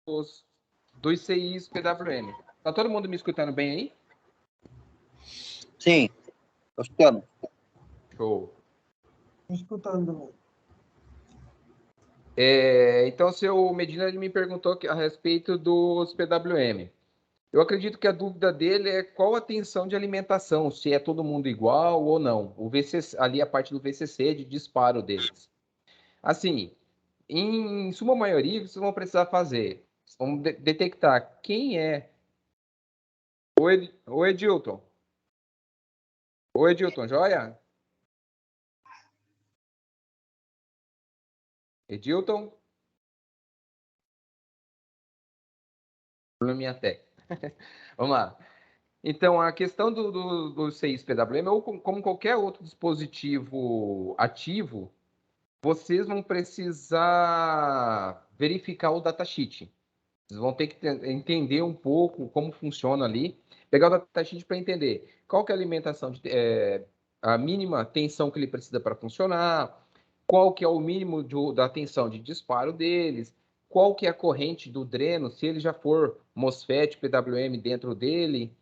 dos CIs PWM. Tá todo mundo me escutando bem aí? Sim, estou escutando. Show. Escutando. Então, o seu Medina me perguntou a respeito dos PWM. Eu acredito que a dúvida dele é qual a tensão de alimentação, se é todo mundo igual ou não. O VCC, ali a parte do VCC de disparo deles. Assim, em suma maioria, vocês vão precisar fazer. Vamos detectar quem é. O Edilton. Oi, Edilton, joia? Edilton? Minha técnica. Vamos lá. Então, a questão do CIs PWM, ou como qualquer outro dispositivo ativo, vocês vão precisar verificar o datasheet. Vocês vão ter que entender um pouco como funciona ali, pegar o datasheet para entender qual que é a alimentação, a mínima tensão que ele precisa para funcionar, qual que é o mínimo da tensão de disparo deles, qual que é a corrente do dreno, se ele já for MOSFET, PWM dentro dele.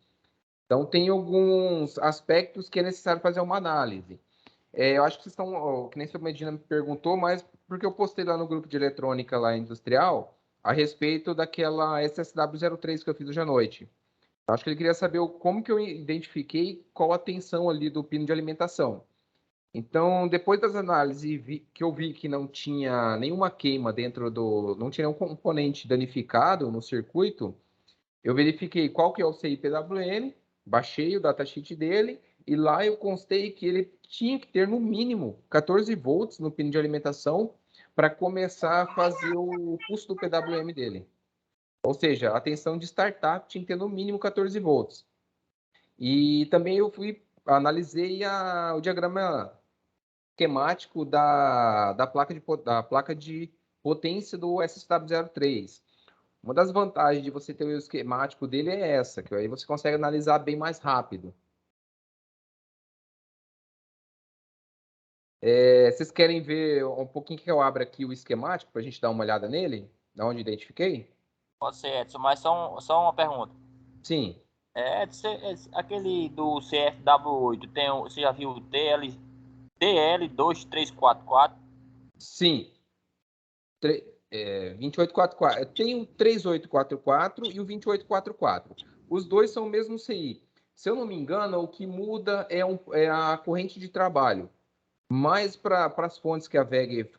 Então, tem alguns aspectos que é necessário fazer uma análise. Eu acho que vocês estão, que nem o Medina me perguntou, mas porque eu postei lá no grupo de eletrônica lá industrial a respeito daquela SSW03 que eu fiz hoje à noite. Acho que ele queria saber como que eu identifiquei qual a tensão ali do pino de alimentação. Então, depois das análises que eu vi que não tinha nenhuma queima não tinha nenhum componente danificado no circuito, eu verifiquei qual que é o CI-PWM, baixei o datasheet dele e lá eu constei que ele tinha que ter no mínimo 14 volts no pino de alimentação para começar a fazer o pulso do PWM dele. Ou seja, a tensão de startup tinha que ter no mínimo 14 volts. E também eu analisei o diagrama esquemático da placa de potência do SSW03. Uma das vantagens de você ter o esquemático dele é essa, que aí você consegue analisar bem mais rápido. Vocês querem ver um pouquinho que eu abro aqui o esquemático para a gente dar uma olhada nele? Da onde identifiquei? Pode ser, Edson, mas só uma pergunta. Sim. Aquele do CFW8, você já viu o TL2344? Sim. 2844. Tem o 3844 e o 2844. Os dois são o mesmo CI. Se eu não me engano, o que muda é a corrente de trabalho. Mas para as fontes que a VEG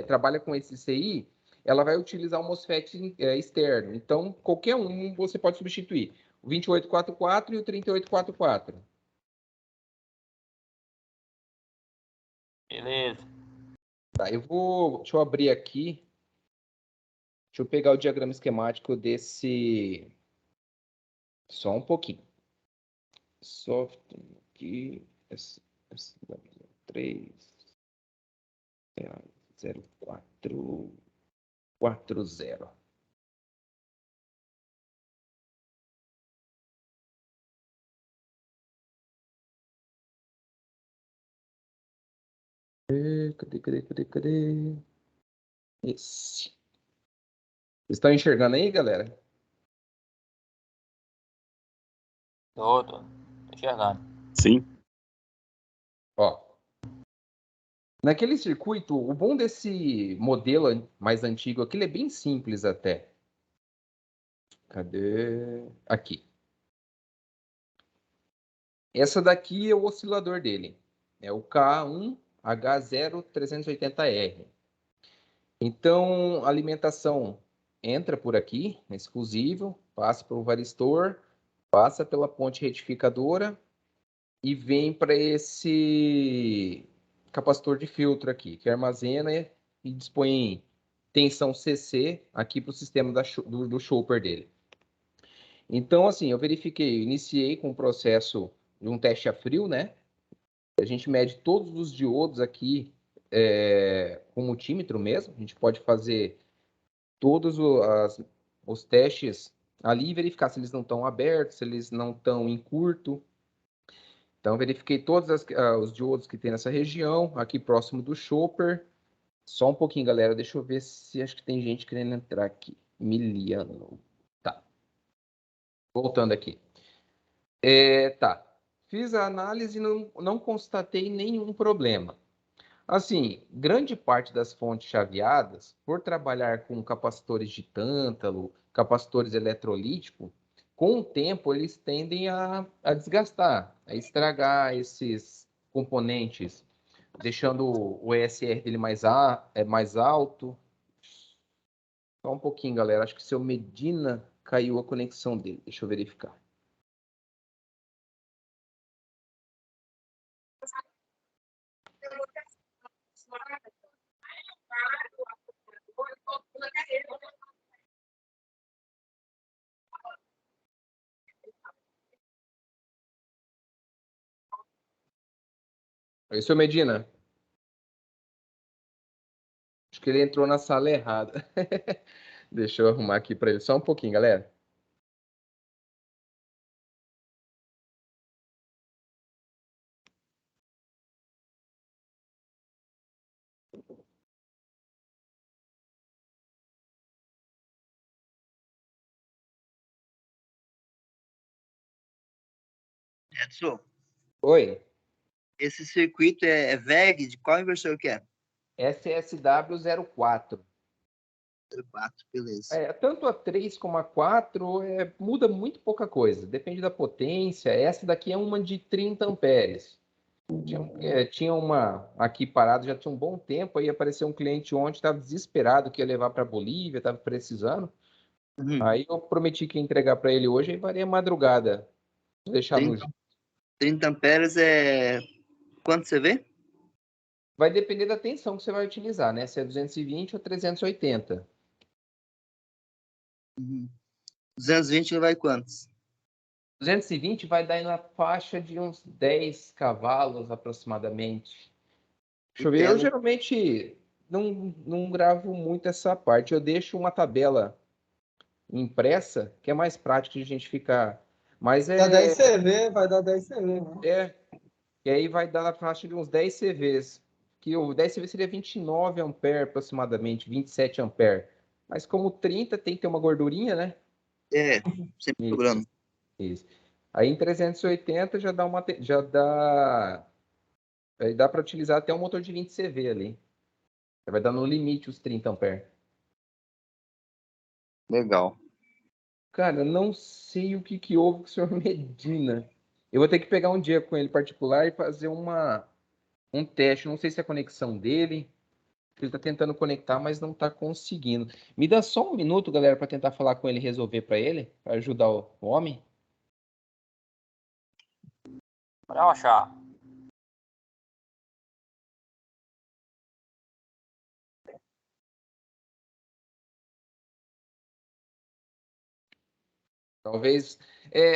trabalha com esse CI, ela vai utilizar o MOSFET externo. Então, qualquer um você pode substituir. O 2844 e o 3844. Beleza. Tá, deixa eu abrir aqui. Deixa eu pegar o diagrama esquemático desse. Só um pouquinho. Software aqui. SW3. 0440. Cadê? Esse. Vocês estão enxergando aí, galera? Tô enxergando. Sim. Ó. Naquele circuito, o bom desse modelo mais antigo aqui, ele é bem simples até. Cadê? Aqui. Essa daqui é o oscilador dele. É o K1H0380R. Então, a alimentação entra por aqui, nesse fusível, passa pelo varistor, passa pela ponte retificadora e vem para esse capacitor de filtro aqui, que armazena e dispõe tensão CC aqui para o sistema do chopper dele. Então, assim, eu iniciei com o processo de um teste a frio, né? A gente mede todos os diodos aqui com multímetro mesmo. A gente pode fazer todos os testes ali e verificar se eles não estão abertos, se eles não estão em curto. Então, verifiquei todos os diodos que tem nessa região, aqui próximo do chopper. Só um pouquinho, galera. Deixa eu ver se acho que tem gente querendo entrar aqui. Miliano. Tá. Voltando aqui. Tá. Fiz a análise e não constatei nenhum problema. Assim, grande parte das fontes chaveadas, por trabalhar com capacitores de tântalo, capacitores eletrolíticos, com o tempo eles tendem a desgastar, a estragar esses componentes, deixando o ESR dele mais alto. Só um pouquinho, galera. Acho que o seu Medina caiu a conexão dele. Deixa eu verificar. Oi, seu Medina. Acho que ele entrou na sala errada. Deixa eu arrumar aqui para ele. Só um pouquinho, galera. Edson, Oi. esse circuito é VEG? De qual inversor que é? SSW04. 04, beleza. Tanto a 3 como a 4 muda muito pouca coisa, depende da potência. Essa daqui é uma de 30 amperes. Tinha uma aqui parada já tinha um bom tempo, aí apareceu um cliente ontem, estava desesperado que ia levar para a Bolívia, estava precisando. Aí eu prometi que ia entregar para ele hoje, aí varia a madrugada. Vou deixar 30 amperes é quanto você vê? Vai depender da tensão que você vai utilizar, né? Se é 220 ou 380. 220 vai quantos? 220 vai dar na faixa de uns 10 cavalos aproximadamente. Deixa eu ver, eu geralmente não gravo muito essa parte. Eu deixo uma tabela impressa, que é mais prático de a gente ficar. Mas Dá 10 CV, vai dar 10 CV, né? E aí vai dar na faixa de uns 10 CVs. Que o 10 CV seria 29 ampere aproximadamente, 27 ampere. Mas como 30 tem que ter uma gordurinha, né? Sempre sobrando. Isso. Aí em 380 já dá aí dá para utilizar até um motor de 20 CV ali. Vai dar no limite os 30 ampere. Legal. Cara, não sei o que houve com o senhor Medina. Eu vou ter que pegar um dia com ele particular e fazer um teste. Não sei se é a conexão dele. Ele está tentando conectar, mas não está conseguindo. Me dá só um minuto, galera, para tentar falar com ele e resolver para ele, para ajudar o homem. Para achar. Talvez.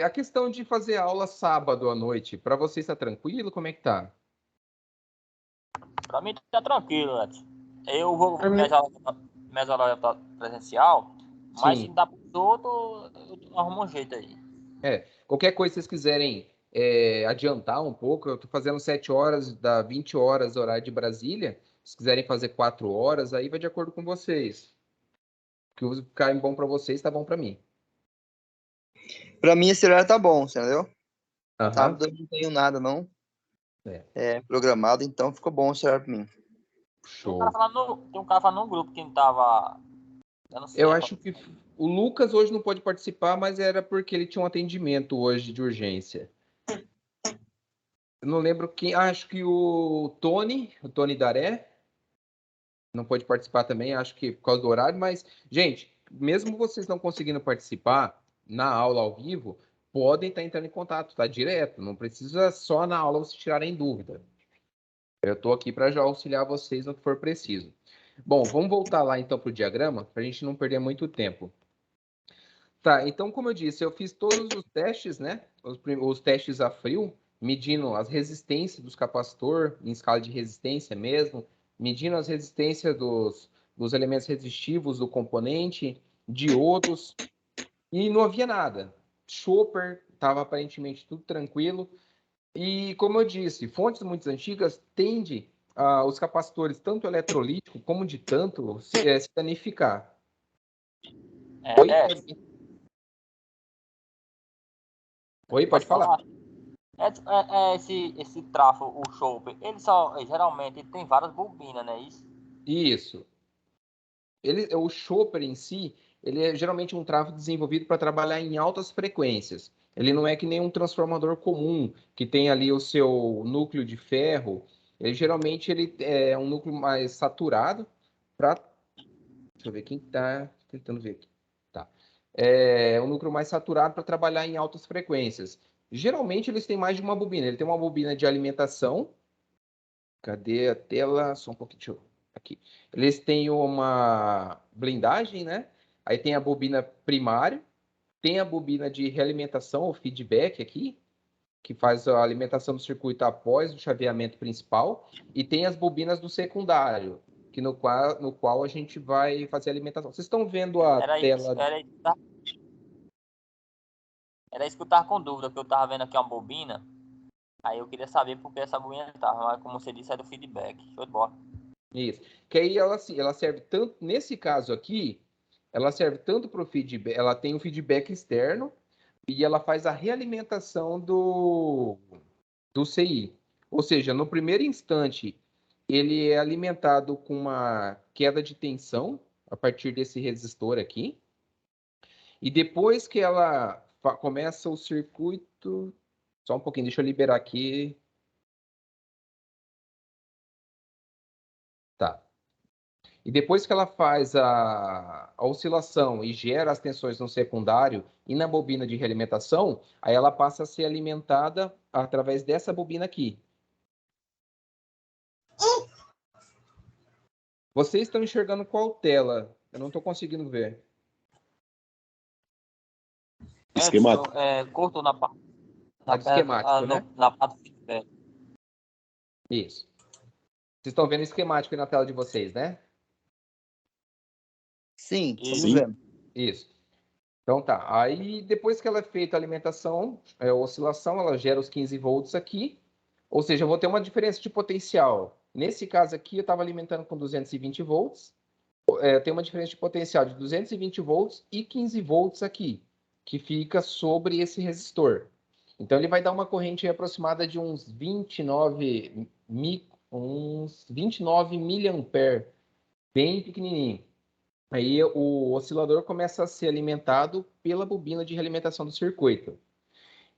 A questão de fazer aula sábado à noite, para você está tranquilo? Como é que tá? Para mim tá tranquilo, Edson. Eu vou Pra mim- minhas aulas tá presencial, mas se Sim. dá para outro, eu arrumo um jeito aí. Qualquer coisa que vocês quiserem adiantar um pouco, eu estou fazendo 7 horas, dá 20 horas horário de Brasília. Se quiserem fazer 4 horas, aí vai de acordo com vocês. O que ficar bom para vocês, tá bom para mim. Pra mim esse horário tá bom, entendeu? Aham. Sábado eu não tenho nada, não. Programado, então ficou bom esse horário pra mim. Show. Tem um cara falando no grupo que não tava. Eu não sei. Eu acho que o Lucas hoje não pode participar, mas era porque ele tinha um atendimento hoje de urgência. Eu não lembro quem. Acho que o Tony Daré, não pode participar também, acho que por causa do horário, mas, gente, mesmo vocês não conseguindo participar na aula ao vivo, podem estar entrando em contato, tá? Direto, não precisa só na aula vocês tirarem dúvida. Eu estou aqui para já auxiliar vocês no que for preciso. Bom, vamos voltar lá então para o diagrama, para a gente não perder muito tempo. Tá, então, como eu disse, eu fiz todos os testes, né? Os testes a frio, medindo as resistências dos capacitor, em escala de resistência mesmo, medindo as resistências dos elementos resistivos do componente, diodos, e não havia nada. Chopper, estava aparentemente tudo tranquilo. E, como eu disse, fontes muito antigas tendem os capacitores, tanto eletrolítico como de tanto, se danificar. Oi, pode falar. Esse trafo, o chope, ele geralmente tem várias bobinas, né? Isso. O chopper em si, ele é geralmente um trafo desenvolvido para trabalhar em altas frequências. Ele não é que nem um transformador comum, que tem ali o seu núcleo de ferro. Ele é um núcleo mais saturado para... Deixa eu ver quem está tentando ver aqui. Tá. É um núcleo mais saturado para trabalhar em altas frequências. Geralmente eles têm mais de uma bobina. Ele tem uma bobina de alimentação. Cadê a tela? Só um pouquinho. Aqui. Eles têm uma blindagem, né? Aí tem a bobina primária, tem a bobina de realimentação, ou feedback aqui, que faz a alimentação do circuito após o chaveamento principal, e tem as bobinas do secundário, que no qual a gente vai fazer a alimentação. Vocês estão vendo a tela? Era isso que eu tava com dúvida, que eu tava vendo aqui uma bobina, aí eu queria saber por que essa bobina tava, mas como você disse, é do feedback. Show de bola. Isso. Que aí ela serve tanto, nesse caso aqui, ela serve tanto para o feedback, ela tem um feedback externo e ela faz a realimentação do CI. Ou seja, no primeiro instante, ele é alimentado com uma queda de tensão a partir desse resistor aqui. E depois que ela começa o circuito... Só um pouquinho, deixa eu liberar aqui. Tá. E depois que ela faz a oscilação e gera as tensões no secundário e na bobina de realimentação, aí ela passa a ser alimentada através dessa bobina aqui. Vocês estão enxergando qual tela? Eu não estou conseguindo ver. Esquemático. Cortou na parte. Esquemático, né? Na parte do feedback. Isso. Vocês estão vendo o esquemático aí na tela de vocês, né? Sim, estamos vendo. Isso. Então tá. Aí depois que ela é feita a alimentação, a oscilação, ela gera os 15 volts aqui. Ou seja, eu vou ter uma diferença de potencial. Nesse caso aqui, eu estava alimentando com 220 volts. Eu tenho uma diferença de potencial de 220 volts e 15 volts aqui, que fica sobre esse resistor. Então, ele vai dar uma corrente aproximada de uns 29 miliampere, bem pequenininho. Aí o oscilador começa a ser alimentado pela bobina de realimentação do circuito.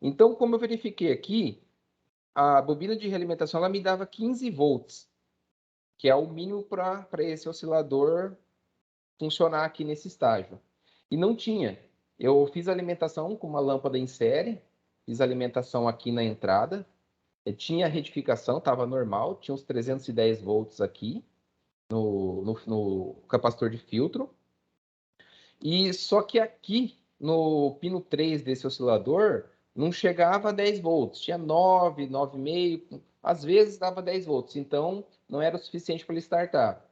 Então, como eu verifiquei aqui, a bobina de realimentação ela me dava 15 volts, que é o mínimo para esse oscilador funcionar aqui nesse estágio. E não tinha. Eu fiz a alimentação com uma lâmpada em série, fiz a alimentação aqui na entrada, tinha retificação, estava normal, tinha uns 310 volts aqui no capacitor de filtro. E só que aqui no pino 3 desse oscilador não chegava a 10 volts, tinha 9, 9,5, às vezes dava 10 volts, então não era o suficiente para ele startar.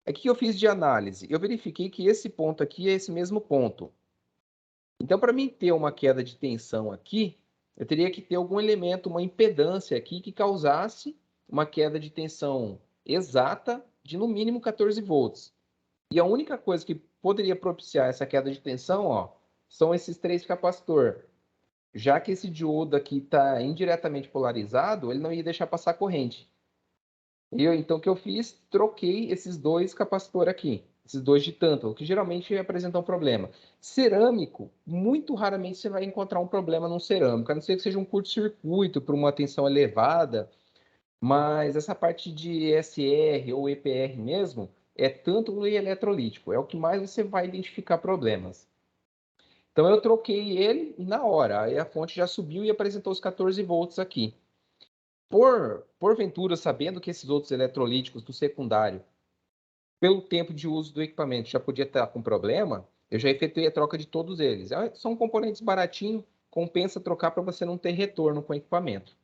Aqui que eu fiz de análise, eu verifiquei que esse ponto aqui é esse mesmo ponto. Então, para mim ter uma queda de tensão aqui, eu teria que ter algum elemento, uma impedância aqui que causasse uma queda de tensão exata de no mínimo 14 volts. E a única coisa que poderia propiciar essa queda de tensão, ó, são esses 3 capacitores. Já que esse diodo aqui está indiretamente polarizado, ele não ia deixar passar corrente. Então, o que eu fiz? Troquei esses 2 capacitores aqui, esses 2 de tântalo, que geralmente apresentam problema. Cerâmico, muito raramente você vai encontrar um problema num cerâmico, a não ser que seja um curto-circuito por uma tensão elevada, mas essa parte de SR ou EPR mesmo, é tântalo e eletrolítico, é o que mais você vai identificar problemas. Então, eu troquei ele na hora, aí a fonte já subiu e apresentou os 14 volts aqui. Porventura, sabendo que esses outros eletrolíticos do secundário, pelo tempo de uso do equipamento, já podia estar com problema, eu já efetuei a troca de todos eles. São componentes baratinhos, compensa trocar para você não ter retorno com o equipamento.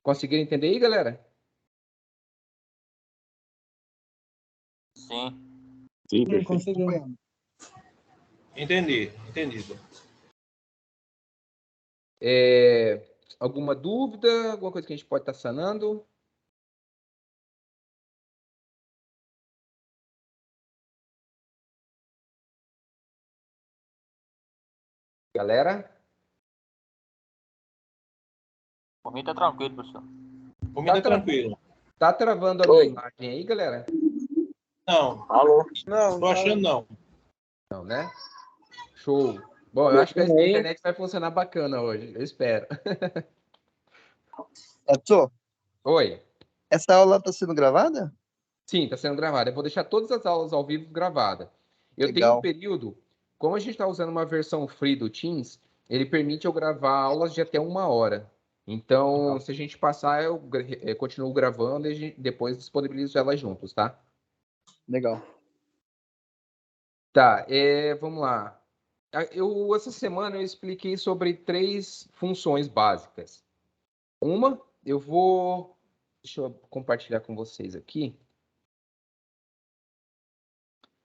Conseguiram entender aí, galera? Sim. Sim, consegui. Entendi. Alguma dúvida? Alguma coisa que a gente pode estar sanando? Galera? Por mim tá tranquilo, professor. Por mim tá tranquilo. Tá travando a minha imagem aí, galera? Não. Alô? Não tô achando, não. Não, né? Show. Bom, eu acho que a internet vai funcionar bacana hoje. Eu espero. Edson, Oi. essa aula está sendo gravada? Sim, está sendo gravada. Eu vou deixar todas as aulas ao vivo gravadas. Eu tenho Legal. um período, como a gente está usando uma versão free do Teams, ele permite eu gravar aulas de até 1 hora. Então, se a gente passar, eu continuo gravando e depois disponibilizo elas juntos, tá? Legal. Tá, vamos lá. Essa semana eu expliquei sobre 3 funções básicas. Uma, deixa eu compartilhar com vocês aqui.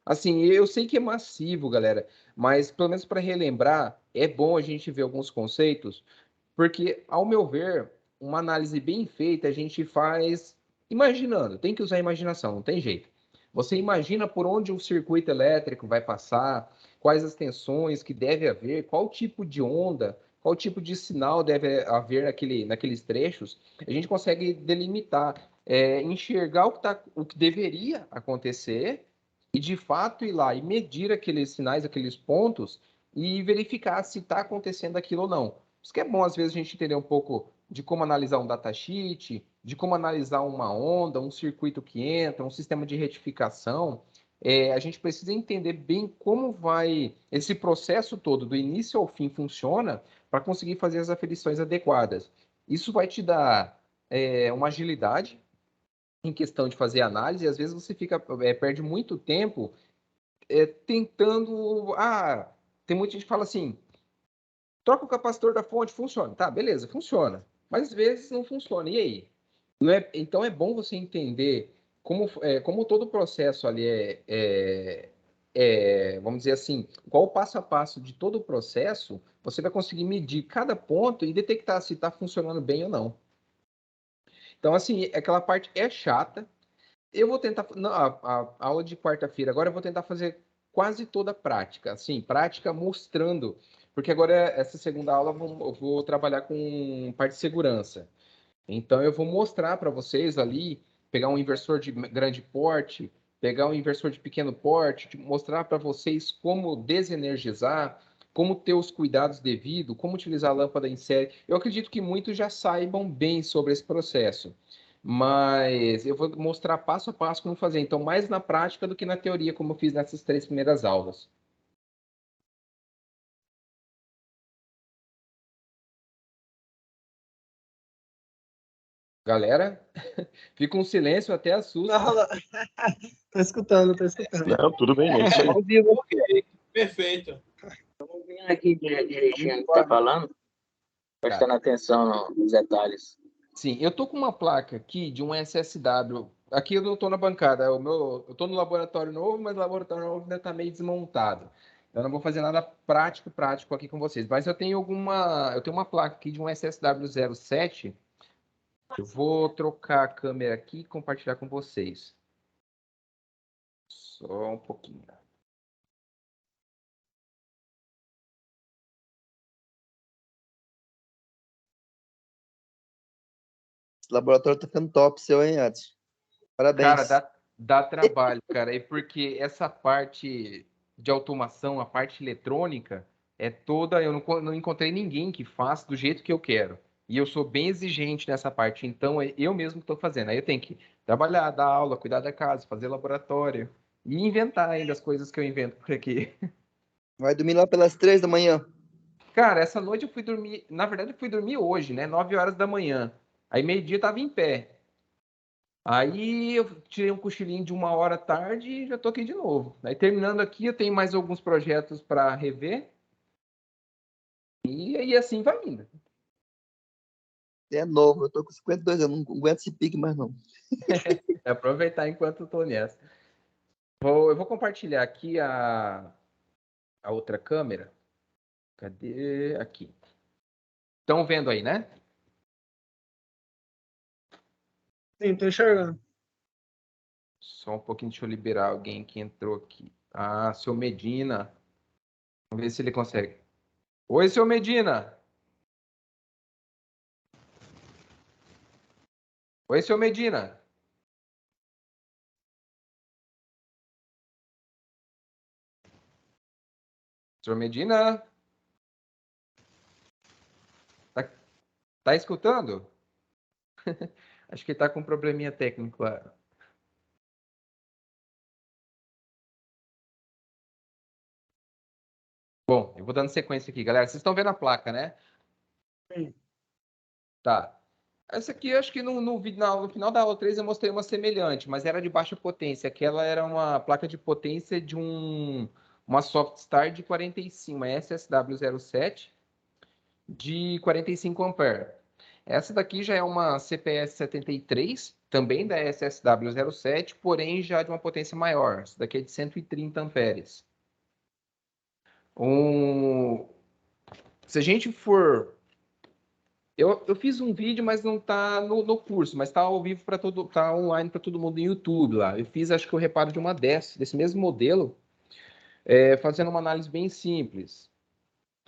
Assim, eu sei que é massivo, galera, mas pelo menos para relembrar, é bom a gente ver alguns conceitos, porque, ao meu ver, uma análise bem feita a gente faz imaginando, tem que usar a imaginação, não tem jeito. Você imagina por onde o circuito elétrico vai passar, quais as tensões que deve haver, qual tipo de onda, qual tipo de sinal deve haver naqueles trechos, a gente consegue delimitar, enxergar o que deveria acontecer e de fato ir lá e medir aqueles sinais, aqueles pontos e verificar se está acontecendo aquilo ou não. Isso que é bom, às vezes, a gente entender um pouco de como analisar um datasheet, de como analisar uma onda, um circuito que entra, um sistema de retificação. A gente precisa entender bem como vai esse processo todo, do início ao fim, funciona para conseguir fazer as aferições adequadas. Isso vai te dar uma agilidade em questão de fazer análise, e às vezes você perde muito tempo tentando. Tem muita gente que fala assim: troca o capacitor da fonte, funciona. Tá, beleza, funciona. Mas às vezes não funciona. E aí? Então é bom você entender como todo o processo ali vamos dizer assim, qual o passo a passo de todo o processo, você vai conseguir medir cada ponto e detectar se está funcionando bem ou não. Então, assim, aquela parte é chata. Eu vou tentar. Não, a aula de quarta-feira, agora eu vou tentar fazer quase toda a prática. Assim, prática mostrando. Porque agora, essa segunda aula, eu vou trabalhar com parte de segurança. Então, eu vou mostrar para vocês ali, pegar um inversor de grande porte, pegar um inversor de pequeno porte, mostrar para vocês como desenergizar, como ter os cuidados devidos, como utilizar a lâmpada em série. Eu acredito que muitos já saibam bem sobre esse processo, mas eu vou mostrar passo a passo como fazer. Então, mais na prática do que na teoria, como eu fiz nessas 3 primeiras aulas. Galera, fica um silêncio até assusta. Não. Tô escutando, tô escutando. Não, tudo bem, é isso aí. Ao vivo, ok. Perfeito. Estamos vendo aqui direitinho o que tá falando, prestando atenção nos detalhes. Sim, eu tô com uma placa aqui de um SSW. Aqui eu não tô na bancada, eu tô no laboratório novo, mas o laboratório novo ainda tá meio desmontado. Eu não vou fazer nada prático aqui com vocês, mas eu tenho uma placa aqui de um SSW07. Eu vou trocar a câmera aqui e compartilhar com vocês. Só um pouquinho. Esse laboratório tá ficando top seu, hein, Edson? Parabéns. Cara, dá trabalho, cara. E porque essa parte de automação, a parte eletrônica, é toda. Eu não encontrei ninguém que faça do jeito que eu quero. E eu sou bem exigente nessa parte. Então, eu mesmo estou fazendo. Aí eu tenho que trabalhar, dar aula, cuidar da casa, fazer laboratório. E inventar ainda as coisas que eu invento por aqui. Vai dormir lá pelas 3 da manhã. Cara, essa noite eu fui dormir. Na verdade, eu fui dormir hoje, né? 9 horas da manhã. Aí, meio-dia, eu tava em pé. Aí eu tirei um cochilinho de 1 hora à tarde e já tô aqui de novo. Aí terminando aqui, eu tenho mais alguns projetos para rever. E aí assim vai indo. É novo, eu tô com 52 anos, não aguento esse pique mais não. Aproveitar enquanto eu tô nessa. Eu vou compartilhar aqui a outra câmera. Cadê? Aqui. Estão vendo aí, né? Sim, tô enxergando. Só um pouquinho, deixa eu liberar alguém que entrou aqui. Ah, seu Medina. Vamos ver se ele consegue. Oi, seu Medina. Oi, seu Medina. Senhor Medina? Tá escutando? Acho que ele tá com um probleminha técnico lá. Bom, eu vou dando sequência aqui, galera. Vocês estão vendo a placa, né? Sim. Tá. Essa aqui, acho que no final da aula 3 eu mostrei uma semelhante, mas era de baixa potência. Aquela era uma placa de potência de uma Softstar de 45, uma SSW07 de 45 ampere. Essa daqui já é uma CPS 73, também da SSW07, porém já de uma potência maior. Essa daqui é de 130 amperes. Se a gente for... Eu fiz um vídeo, mas não está no curso, mas está ao vivo para todo, tá online para todo mundo no YouTube lá. Eu fiz, acho que o reparo de uma desse mesmo modelo, fazendo uma análise bem simples.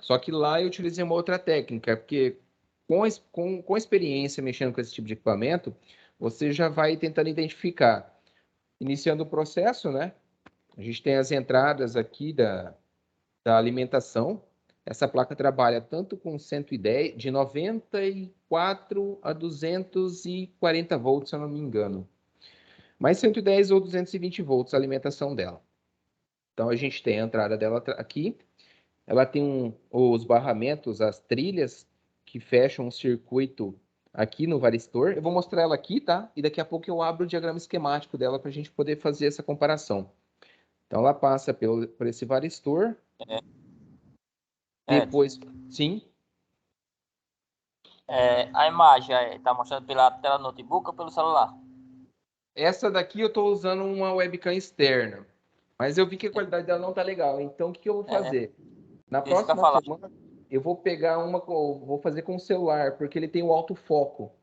Só que lá eu utilizei uma outra técnica, porque com experiência mexendo com esse tipo de equipamento, você já vai tentando identificar. Iniciando o processo, né? A gente tem as entradas aqui da alimentação. Essa placa trabalha tanto com 110, de 94 a 240 volts, se eu não me engano. Mais 110 ou 220 volts a alimentação dela. Então, a gente tem a entrada dela aqui. Ela tem os barramentos, as trilhas, que fecham um circuito aqui no varistor. Eu vou mostrar ela aqui, tá? E daqui a pouco eu abro o diagrama esquemático dela para a gente poder fazer essa comparação. Então, ela passa por esse varistor. Depois, sim. A imagem está mostrando pela tela do notebook ou pelo celular? Essa daqui eu estou usando uma webcam externa, mas eu vi que a qualidade dela não está legal. Então, o que eu vou fazer? Na próxima semana, eu vou pegar vou fazer com o celular, porque ele tem o autofoco.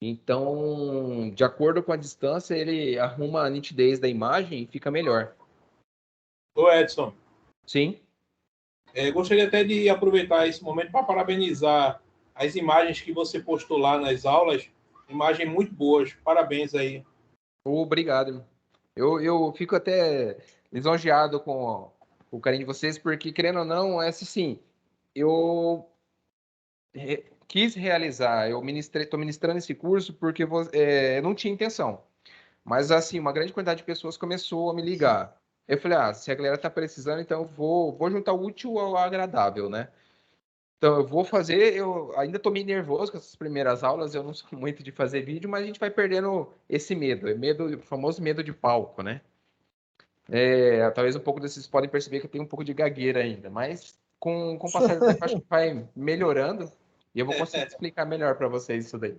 Então, de acordo com a distância, ele arruma a nitidez da imagem e fica melhor. Ô, Edson. Sim. Gostaria até de aproveitar esse momento para parabenizar as imagens que você postou lá nas aulas. Imagens muito boas. Parabéns aí. Obrigado. Eu fico até lisonjeado com o carinho de vocês, porque, querendo ou não, assim, eu quis realizar, eu estou ministrando esse curso porque eu não tinha intenção. Mas, assim, uma grande quantidade de pessoas começou a me ligar. Eu falei, se a galera está precisando, então eu vou juntar o útil ao agradável, né? Então, eu vou fazer, eu ainda estou meio nervoso com essas primeiras aulas, eu não sou muito de fazer vídeo, mas a gente vai perdendo esse medo, o famoso medo de palco, né? Talvez um pouco desses podem perceber que eu tenho um pouco de gagueira ainda, mas com o passar do tempo acho que vai melhorando e eu vou conseguir explicar melhor para vocês isso daí.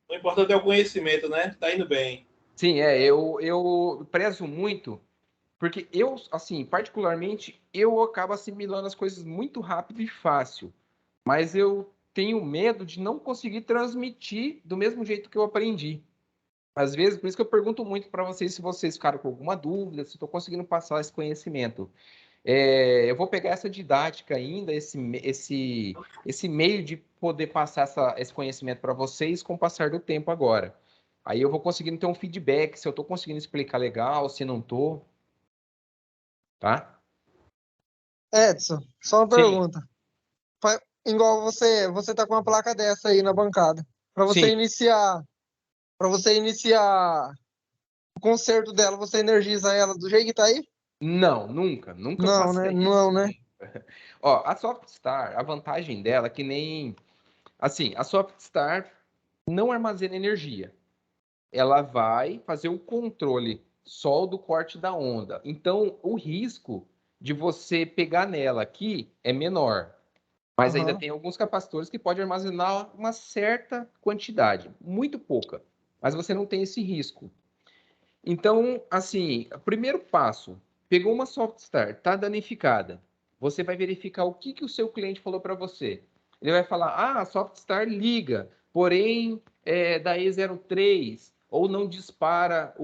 O importante é o conhecimento, né? Tá indo bem. Sim, eu prezo muito, porque eu, assim, particularmente, eu acabo assimilando as coisas muito rápido e fácil, mas eu tenho medo de não conseguir transmitir do mesmo jeito que eu aprendi. Às vezes, por isso que eu pergunto muito para vocês se vocês ficaram com alguma dúvida, se estou conseguindo passar esse conhecimento. Eu vou pegar essa didática ainda, esse meio de poder passar esse conhecimento para vocês com o passar do tempo agora. Aí eu vou conseguindo ter um feedback, se eu estou conseguindo explicar legal, se não estou. Tá? Edson, só uma pergunta. Igual você tá com uma placa dessa aí na bancada. Para você iniciar o conserto dela, você energiza ela do jeito que tá aí? Não, nunca Não, faça né? isso. Não, né? Ó, a Softstar, a vantagem dela é que nem... Assim, a Softstar não armazena energia. Ela vai fazer o controle só do corte da onda. Então, o risco de você pegar nela aqui é menor. Mas ainda tem alguns capacitores que podem armazenar uma certa quantidade, muito pouca. Mas você não tem esse risco. Então, assim, primeiro passo, pegou uma Softstar, está danificada. Você vai verificar o que o seu cliente falou para você. Ele vai falar, a Softstar liga, porém da E03, ou não dispara,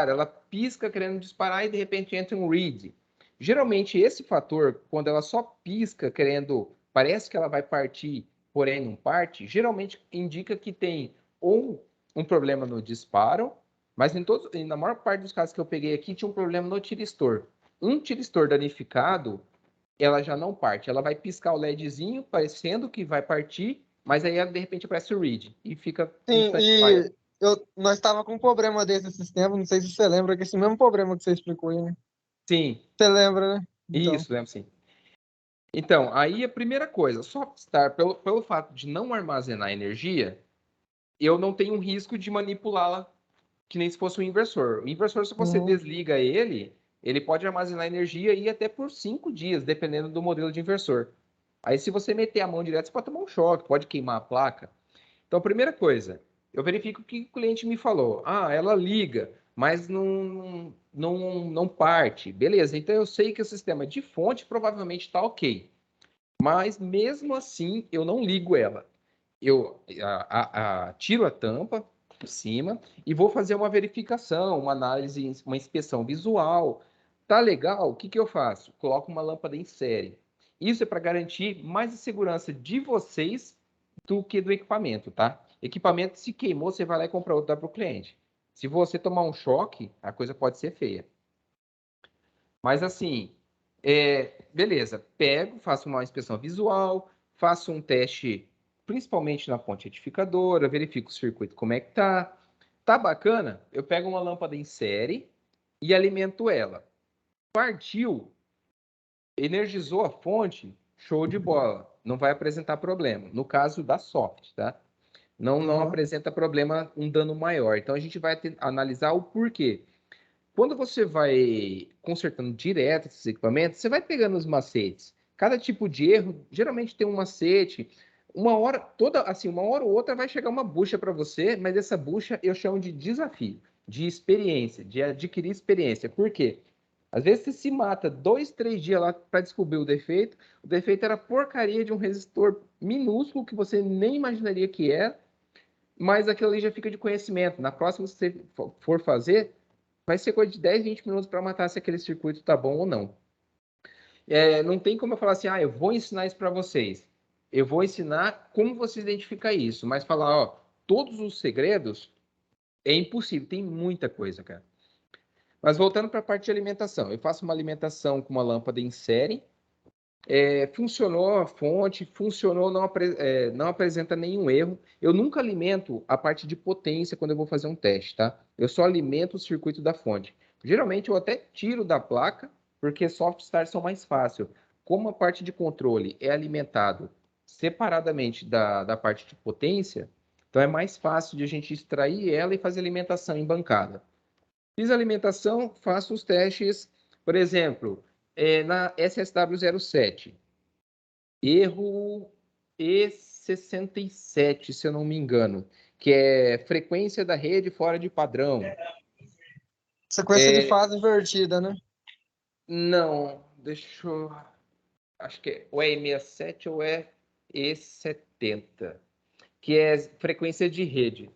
ela pisca querendo disparar e de repente entra um read. Geralmente esse fator, quando ela só pisca querendo, parece que ela vai partir, porém não parte, geralmente indica que tem ou um problema no disparo, mas na maior parte dos casos que eu peguei aqui tinha um problema no tiristor. Um tiristor danificado, ela já não parte, ela vai piscar o LEDzinho, parecendo que vai partir, mas aí de repente aparece o read e fica Sim, e nós estava com um problema desse sistema, não sei se você lembra, que esse mesmo problema que você explicou aí, né? Sim. Você lembra, né? Então. Isso, lembro sim. Então, aí a primeira coisa, Softstar, pelo fato de não armazenar energia, eu não tenho risco de manipulá-la que nem se fosse um inversor. O inversor, se você desliga ele pode armazenar energia e ir até por 5 dias, dependendo do modelo de inversor. Aí, se você meter a mão direto, você pode tomar um choque, pode queimar a placa. Então, a primeira coisa, eu verifico o que o cliente me falou. Ela liga, mas não parte. Beleza, então eu sei que o sistema de fonte provavelmente está ok. Mas, mesmo assim, eu não ligo ela. Eu tiro a tampa por cima e vou fazer uma verificação, uma análise, uma inspeção visual. Tá legal? O que eu faço? Coloco uma lâmpada em série. Isso é para garantir mais a segurança de vocês do que do equipamento, tá? Equipamento, se queimou, você vai lá e compra outro, dá para o cliente. Se você tomar um choque, a coisa pode ser feia. Mas assim, beleza, pego, faço uma inspeção visual, faço um teste, principalmente na fonte retificadora, verifico o circuito como é que tá. Tá bacana? Eu pego uma lâmpada em série e alimento ela. Partiu, energizou a fonte, show de bola, não vai apresentar problema. No caso da soft, tá? Não apresenta problema, um dano maior. Então a gente vai analisar o porquê. Quando você vai consertando direto esses equipamentos, você vai pegando os macetes. Cada tipo de erro geralmente tem um macete. Uma hora ou outra vai chegar uma bucha para você, mas essa bucha eu chamo de desafio, de experiência, de adquirir experiência. Por quê? Às vezes você se mata 2, 3 dias lá para descobrir o defeito. O defeito era porcaria de um resistor minúsculo que você nem imaginaria que era, mas aquilo ali já fica de conhecimento. Na próxima, se você for fazer, vai ser coisa de 10, 20 minutos para matar se aquele circuito tá bom ou não. Não tem como eu falar assim, eu vou ensinar isso para vocês. Eu vou ensinar como você identifica isso, mas falar, todos os segredos é impossível, tem muita coisa, cara. Mas voltando para a parte de alimentação, eu faço uma alimentação com uma lâmpada em série, funcionou a fonte, funcionou, não apresenta nenhum erro. Eu nunca alimento a parte de potência quando eu vou fazer um teste, tá? Eu só alimento o circuito da fonte. Geralmente eu até tiro da placa, porque soft start são mais fácil. Como a parte de controle é alimentado separadamente da parte de potência, então é mais fácil de a gente extrair ela e fazer alimentação em bancada. Fiz a alimentação, faço os testes, por exemplo, na SSW07, erro E67, se eu não me engano, que é frequência da rede fora de padrão. Sequência de fase invertida, né? Não, deixa eu... Acho que ou é E67 ou é E70, que é frequência de rede.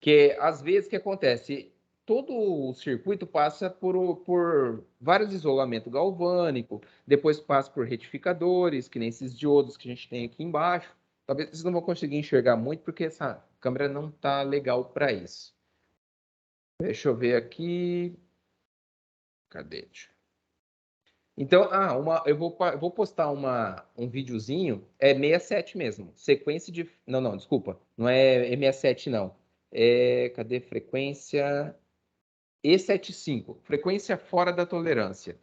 Que às vezes o que acontece? Todo o circuito passa por vários isolamentos galvânicos, depois passa por retificadores, que nem esses diodos que a gente tem aqui embaixo. Talvez vocês não vão conseguir enxergar muito, porque essa câmera não está legal para isso. Deixa eu ver aqui. Cadê? Então, eu vou postar um videozinho, é 67 mesmo, sequência de... Não, desculpa, não é E67 não. Cadê frequência? E75, frequência fora da tolerância.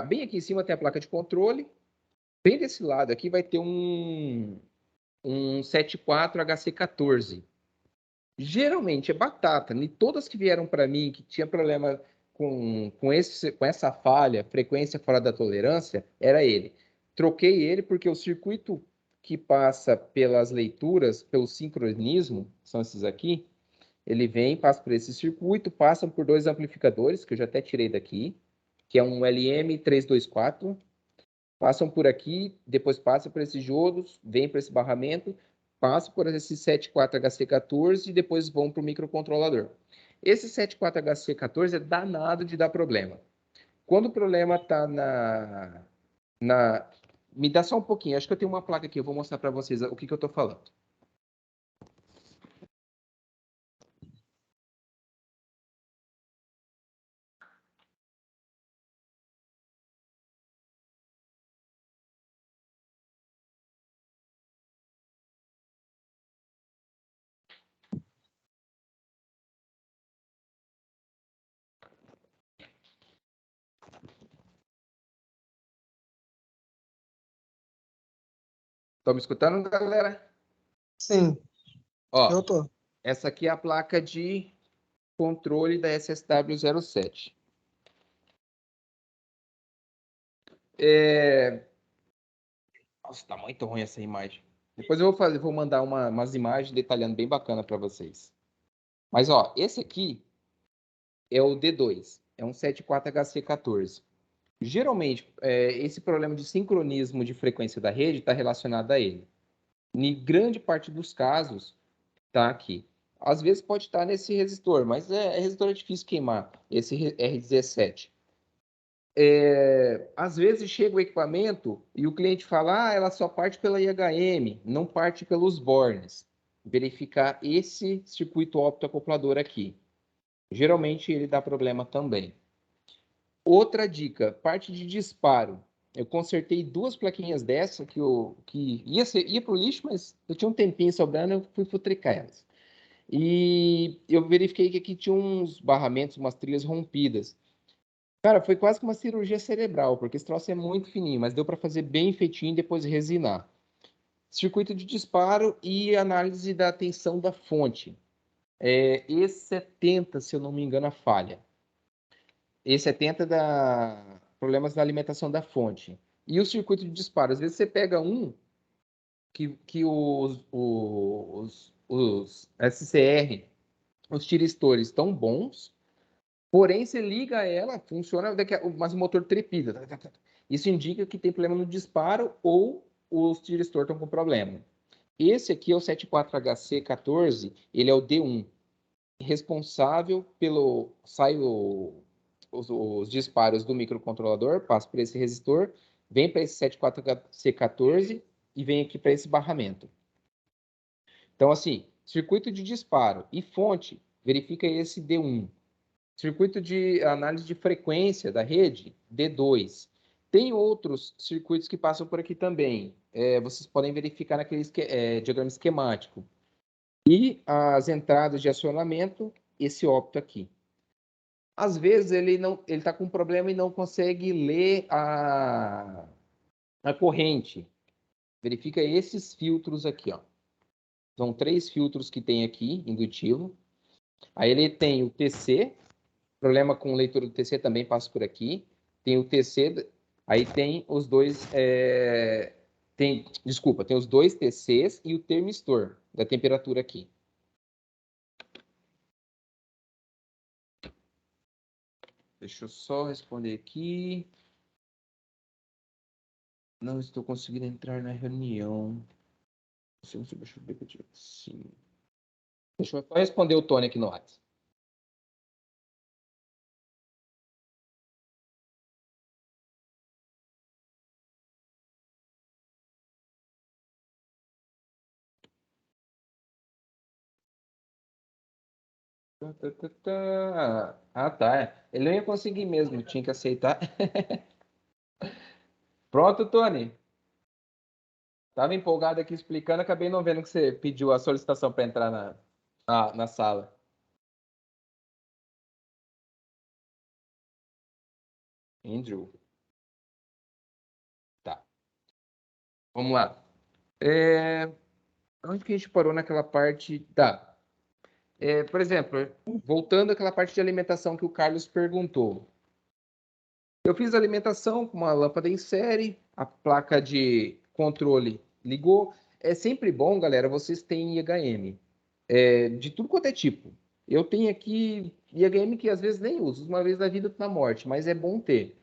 Bem aqui em cima tem a placa de controle. Bem desse lado aqui vai ter um 74 HC14. Geralmente é batata. E todas que vieram para mim que tinha problema com essa falha, frequência fora da tolerância, era ele. Troquei ele porque o circuito que passa pelas leituras, pelo sincronismo, são esses aqui, ele vem, passa por esse circuito, passam por 2 amplificadores, que eu já até tirei daqui, que é um LM324, passam por aqui, depois passa por esses diodos, vem para esse barramento, passam por esse 74HC14 e depois vão para o microcontrolador. Esse 74HC14 é danado de dar problema. Quando o problema está Me dá só um pouquinho, acho que eu tenho uma placa aqui, eu vou mostrar para vocês o que eu estou falando. Estão me escutando, galera? Sim, Ó, eu tô. essa aqui é a placa de controle da SSW07. Nossa, tá muito ruim essa imagem. Depois eu vou mandar umas imagens detalhando bem bacana para vocês. Mas, ó, esse aqui é o D2, é um 74HC14. Geralmente, esse problema de sincronismo de frequência da rede está relacionado a ele. Em grande parte dos casos, está aqui. Às vezes pode estar nesse resistor, mas resistor é difícil queimar, esse R17. Às vezes chega o equipamento e o cliente fala, ela só parte pela IHM, não parte pelos bornes. Verificar esse circuito optoacoplador aqui. Geralmente ele dá problema também. Outra dica, parte de disparo. Eu consertei 2 plaquinhas dessa que ia para o lixo, mas eu tinha um tempinho sobrando, eu fui futricar elas. E eu verifiquei que aqui tinha uns barramentos, umas trilhas rompidas. Cara, foi quase que uma cirurgia cerebral, porque esse troço é muito fininho, mas deu para fazer bem feitinho e depois resinar. Circuito de disparo e análise da tensão da fonte. E70, se eu não me engano, a falha. E70 dá problemas na alimentação da fonte. E o circuito de disparo, às vezes você pega um que os SCR, os tiristores estão bons, porém você liga ela, funciona, mas o motor trepida. Isso indica que tem problema no disparo ou os tiristores estão com problema. Esse aqui é o 74HC14, ele é o D1, responsável pelo... Sai os disparos do microcontrolador, passa por esse resistor, vem para esse 74HC14 e vem aqui para esse barramento. Então, assim, circuito de disparo e fonte, verifica esse D1. Circuito de análise de frequência da rede, D2. Tem outros circuitos que passam por aqui também. Vocês podem verificar naquele diagrama esquemático. E as entradas de acionamento, esse opto aqui. Às vezes ele está com um problema e não consegue ler a corrente. Verifica esses filtros aqui, ó. São 3 filtros que tem aqui, indutivo. Aí ele tem o TC, problema com leitura do TC também passa por aqui. Tem o TC, aí tem os dois... tem os 2 TCs e o termistor da temperatura aqui. Deixa eu só responder aqui. Não estou conseguindo entrar na reunião. Sim. Deixa eu só responder o Tony aqui no WhatsApp. Tá. Ele não ia conseguir mesmo, tinha que aceitar. Pronto, Tony. Tava empolgado aqui explicando, acabei não vendo que você pediu a solicitação para entrar na sala. Andrew. Tá. Vamos lá. Onde que a gente parou naquela parte? Tá. Por exemplo, voltando àquela parte de alimentação que o Carlos perguntou. Eu fiz a alimentação com uma lâmpada em série, a placa de controle ligou. É sempre bom, galera, vocês têm IHM. De tudo quanto é tipo. Eu tenho aqui IHM que às vezes nem uso, uma vez na vida na morte, mas é bom ter.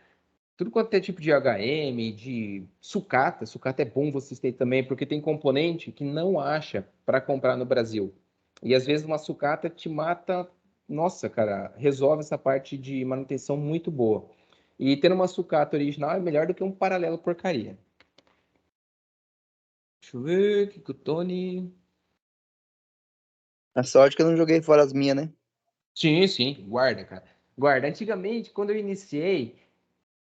tudo quanto é tipo de HM, de sucata. Sucata é bom vocês terem também, porque tem componente que não acha para comprar no Brasil. E às vezes uma sucata te mata. Nossa, cara, resolve essa parte de manutenção muito boa. E ter uma sucata original é melhor do que um paralelo porcaria. Deixa eu ver, que o Tony. A sorte que eu não joguei fora as minhas, né? Sim, guarda, cara. Guarda. Antigamente, quando eu iniciei,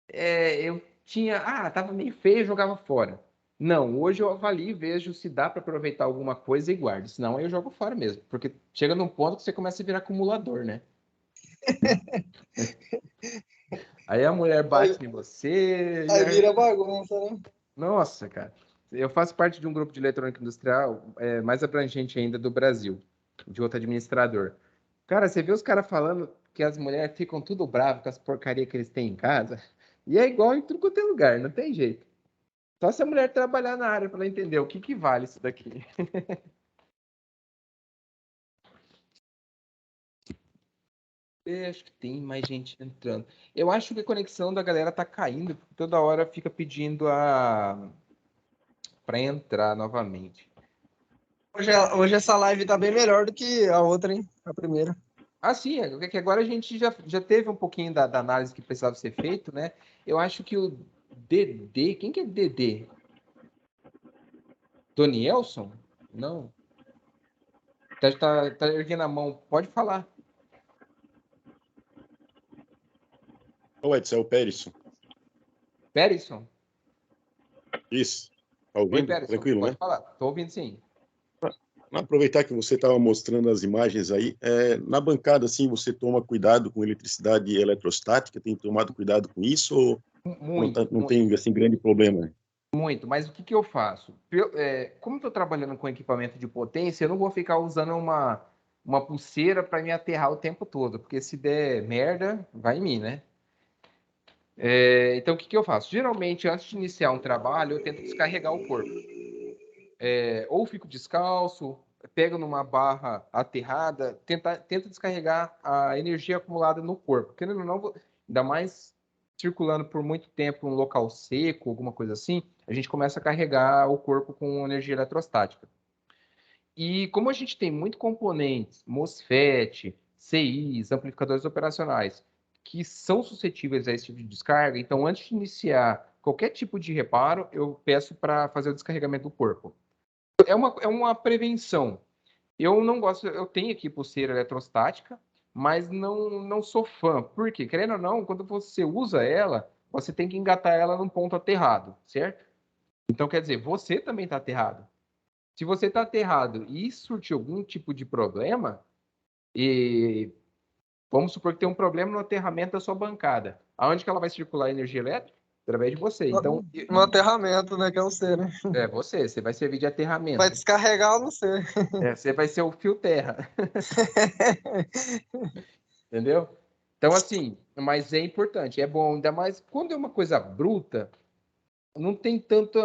eu tinha. Tava meio feio, eu jogava fora. Não, hoje eu avalio e vejo se dá para aproveitar alguma coisa e guardo. Senão eu jogo fora mesmo. Porque chega num ponto que você começa a virar acumulador, né? Aí a mulher bate em você. Aí vira bagunça, né? Nossa, cara. Eu faço parte de um grupo de eletrônica industrial mais abrangente ainda do Brasil, de outro administrador. Cara, você vê os caras falando que as mulheres ficam tudo bravas com as porcarias que eles têm em casa. E é igual em tudo quanto é lugar, não tem jeito. Só se a mulher trabalhar na área para ela entender o que vale isso daqui. Acho que tem mais gente entrando. Eu acho que a conexão da galera tá caindo, porque toda hora fica pedindo para entrar novamente. Hoje essa live tá bem melhor do que a outra, hein? A primeira. Sim, é que agora a gente já teve um pouquinho da análise que precisava ser feito, né? Eu acho que o DD, quem que é DD? Donielson? Não. Tá erguendo a mão, pode falar. Ô, Edson, é o Perisson. Perisson? Isso. Tá Oi, ouvindo? Perisson, Tranquilo, pode né? falar. Tô ouvindo sim. Aproveitar que você estava mostrando as imagens aí, na bancada, assim, você toma cuidado com eletricidade eletrostática? Tem tomado cuidado com isso ou não tem, assim, grande problema? Muito, mas o que eu faço? Como eu estou trabalhando com equipamento de potência, eu não vou ficar usando uma pulseira para me aterrar o tempo todo, porque se der merda, vai em mim, né? Então, o que eu faço? Geralmente, antes de iniciar um trabalho, eu tento descarregar o corpo. Ou fico descalço, pego numa barra aterrada, tento descarregar a energia acumulada no corpo. Querendo ou não, ainda mais circulando por muito tempo em um local seco, alguma coisa assim, a gente começa a carregar o corpo com energia eletrostática. E como a gente tem muito componentes, MOSFET, CIs, amplificadores operacionais, que são suscetíveis a esse tipo de descarga, então antes de iniciar qualquer tipo de reparo, eu peço para fazer o descarregamento do corpo. É uma prevenção. Eu não gosto, eu tenho aqui pulseira eletrostática, mas não sou fã. Por quê? Querendo ou não, quando você usa ela, você tem que engatar ela num ponto aterrado, certo? Então, quer dizer, você também está aterrado. Se você está aterrado e surtir algum tipo de problema, e vamos supor que tem um problema no aterramento da sua bancada. Aonde que ela vai circular energia elétrica? Através de você. Então, No aterramento, né? Que é o C, né? você vai servir de aterramento. Vai descarregar no C. Você vai ser o fio terra. Entendeu? Então, assim, mas é importante, é bom, ainda mais quando é uma coisa bruta, não tem tanto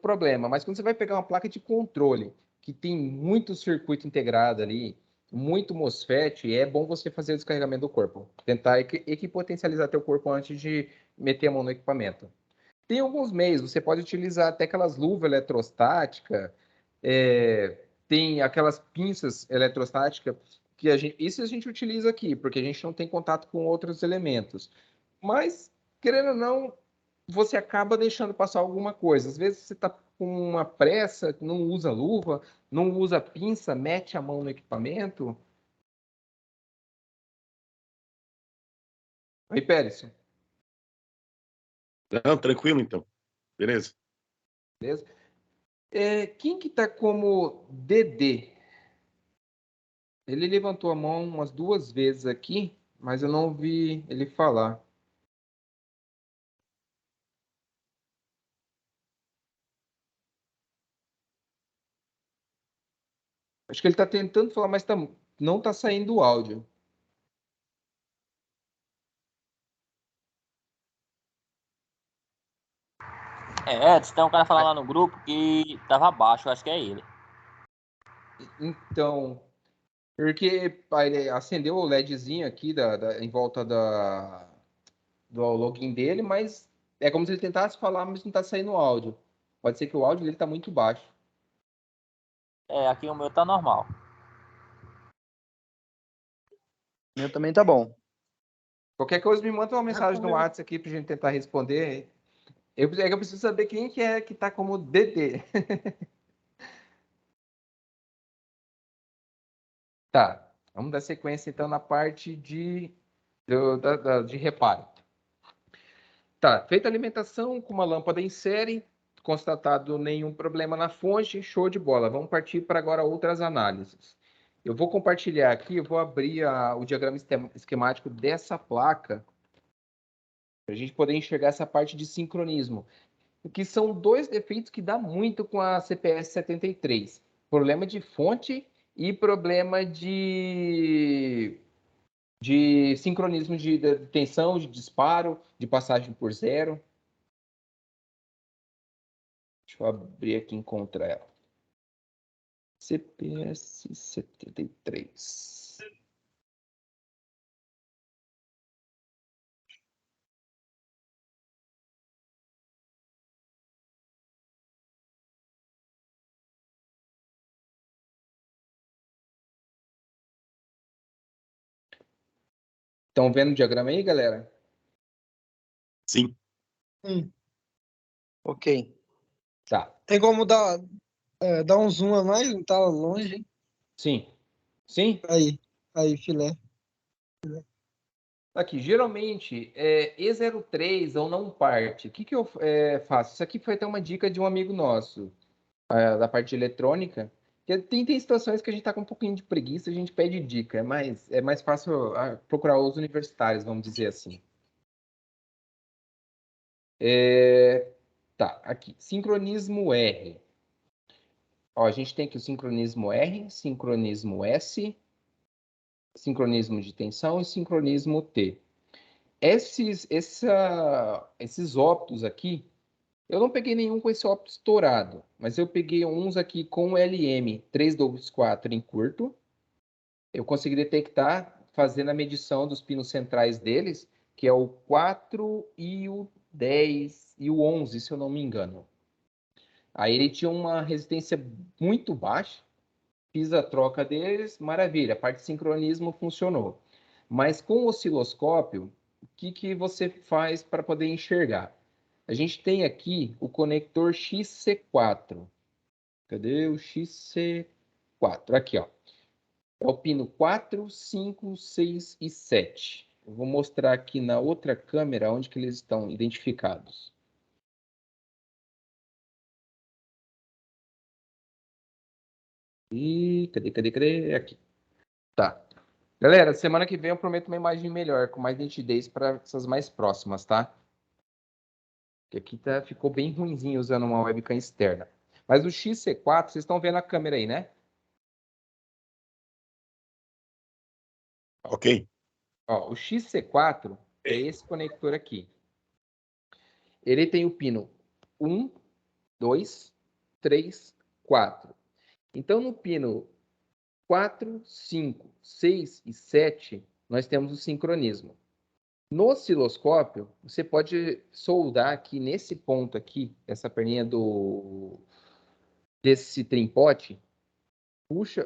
problema. Mas quando você vai pegar uma placa de controle que tem muito circuito integrado ali, muito MOSFET, é bom você fazer o descarregamento do corpo. Tentar equipotencializar teu corpo antes de meter a mão no equipamento. Tem alguns meios, você pode utilizar até aquelas luvas eletrostáticas, tem aquelas pinças eletrostáticas que isso a gente utiliza aqui, porque a gente não tem contato com outros elementos. Mas, querendo ou não, você acaba deixando passar alguma coisa. Às vezes você está com uma pressa, não usa luva, não usa pinça, mete a mão no equipamento. Oi, Pérez. Não, tranquilo, então. Beleza? Beleza? Quem que está como DD? Ele levantou a mão umas 2 vezes aqui, mas eu não vi ele falar. Acho que ele está tentando falar, mas não está saindo o áudio. Edson, tem um cara falando lá no grupo que tava baixo, eu acho que é ele. Então, porque ele acendeu o LEDzinho aqui em volta login dele, mas é como se ele tentasse falar, mas não está saindo o áudio. Pode ser que o áudio dele está muito baixo. Aqui o meu tá normal. O meu também tá bom. Qualquer coisa, me manda uma mensagem no WhatsApp aqui pra gente tentar responder. Eu preciso saber quem que é que tá como DD. Tá, vamos dar sequência então na parte de reparo. Tá, feita a alimentação com uma lâmpada em série, constatado nenhum problema na fonte, show de bola. Vamos partir para agora outras análises. Eu vou compartilhar aqui, eu vou abrir o diagrama esquemático dessa placa, para a gente poder enxergar essa parte de sincronismo, que são dois defeitos que dá muito com a CPS 73. Problema de fonte e problema de sincronismo de tensão, de disparo, de passagem por zero. Deixa eu abrir aqui e encontrar ela. CPS 73. Estão vendo o diagrama aí, galera? Sim. Ok. Tá. Tem como dar um zoom a mais? Não tá longe, hein? Sim. Sim? Aí, filé. Aqui, geralmente, E03 ou não parte. O que eu faço? Isso aqui foi até uma dica de um amigo nosso, da parte de eletrônica. Que tem situações que a gente está com um pouquinho de preguiça, a gente pede dica. É mais fácil procurar os universitários, vamos dizer assim. Tá, aqui. Sincronismo R. Ó, a gente tem aqui o sincronismo R, sincronismo S, sincronismo de tensão e sincronismo T. Esses óptos aqui, eu não peguei nenhum com esse ópto estourado, mas eu peguei uns aqui com LM 324 em curto. Eu consegui detectar fazendo a medição dos pinos centrais deles, que é o 4 e o 10 e o 11, se eu não me engano. Aí ele tinha uma resistência muito baixa, fiz a troca deles, maravilha, a parte de sincronismo funcionou. Mas com o osciloscópio, o que você faz para poder enxergar? A gente tem aqui o conector XC4. Cadê o XC4? Aqui, ó. É o pino 4, 5, 6 e 7. Eu vou mostrar aqui na outra câmera onde que eles estão identificados. E cadê? Aqui. Tá. Galera, semana que vem eu prometo uma imagem melhor, com mais nitidez para essas mais próximas, tá? Porque aqui ficou bem ruinzinho usando uma webcam externa. Mas o XC4, vocês estão vendo a câmera aí, né? Ok. Ó, o XC4 é esse conector aqui. Ele tem o pino 1, 2, 3, 4. Então, no pino 4, 5, 6 e 7, nós temos o sincronismo. No osciloscópio, você pode soldar aqui nesse ponto aqui, essa perninha desse trimpote,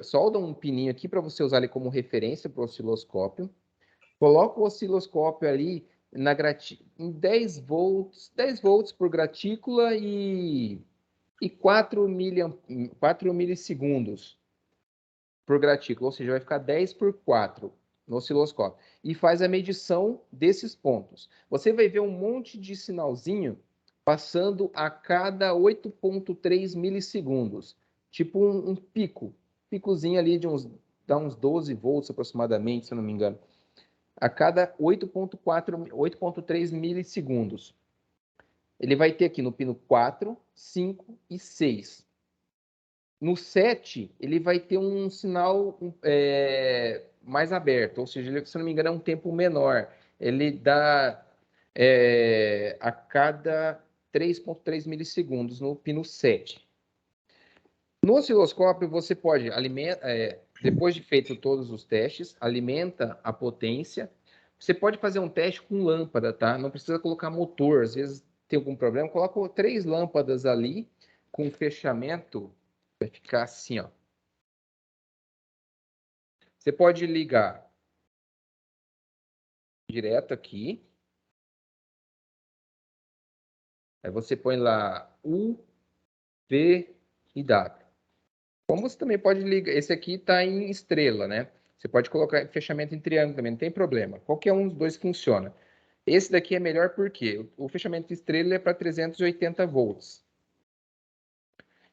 solda um pininho aqui para você usar ele como referência para o osciloscópio. Coloca o osciloscópio ali em 10 volts por gratícula e 4 milissegundos por gratícula, ou seja, vai ficar 10 por 4 no osciloscópio. E faz a medição desses pontos. Você vai ver um monte de sinalzinho passando a cada 8,3 milissegundos. Tipo um picozinho ali dá uns 12 volts aproximadamente, se eu não me engano. A cada 8,3 milissegundos. Ele vai ter aqui no pino 4, 5 e 6. No 7, ele vai ter um sinal mais aberto, ou seja, se não me engano, é um tempo menor. Ele dá a cada 3,3 milissegundos no pino 7. No osciloscópio, você pode, depois de feito todos os testes, alimenta a potência, Você pode fazer um teste com lâmpada, tá? Não precisa colocar motor. Às vezes tem algum problema. Coloca 3 lâmpadas ali com fechamento. Vai ficar assim, ó. Você pode ligar direto aqui. Aí você põe lá U, V e W. Como você também pode ligar... Esse aqui está em estrela, né? Você pode colocar fechamento em triângulo também, não tem problema. Qualquer um dos dois funciona. Esse daqui é melhor porque o fechamento estrela é para 380 volts.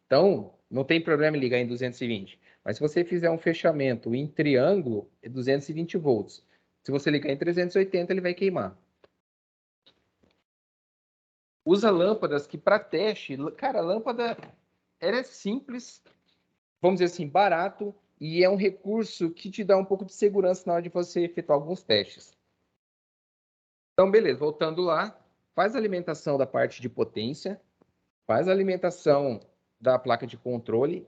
Então, não tem problema em ligar em 220. Mas se você fizer um fechamento em triângulo, é 220 volts. Se você ligar em 380, ele vai queimar. Usa lâmpadas que para teste... Cara, a lâmpada ela é simples, vamos dizer assim, barato, e é um recurso que te dá um pouco de segurança na hora de você efetuar alguns testes. Então, beleza, voltando lá, faz a alimentação da parte de potência, faz a alimentação da placa de controle,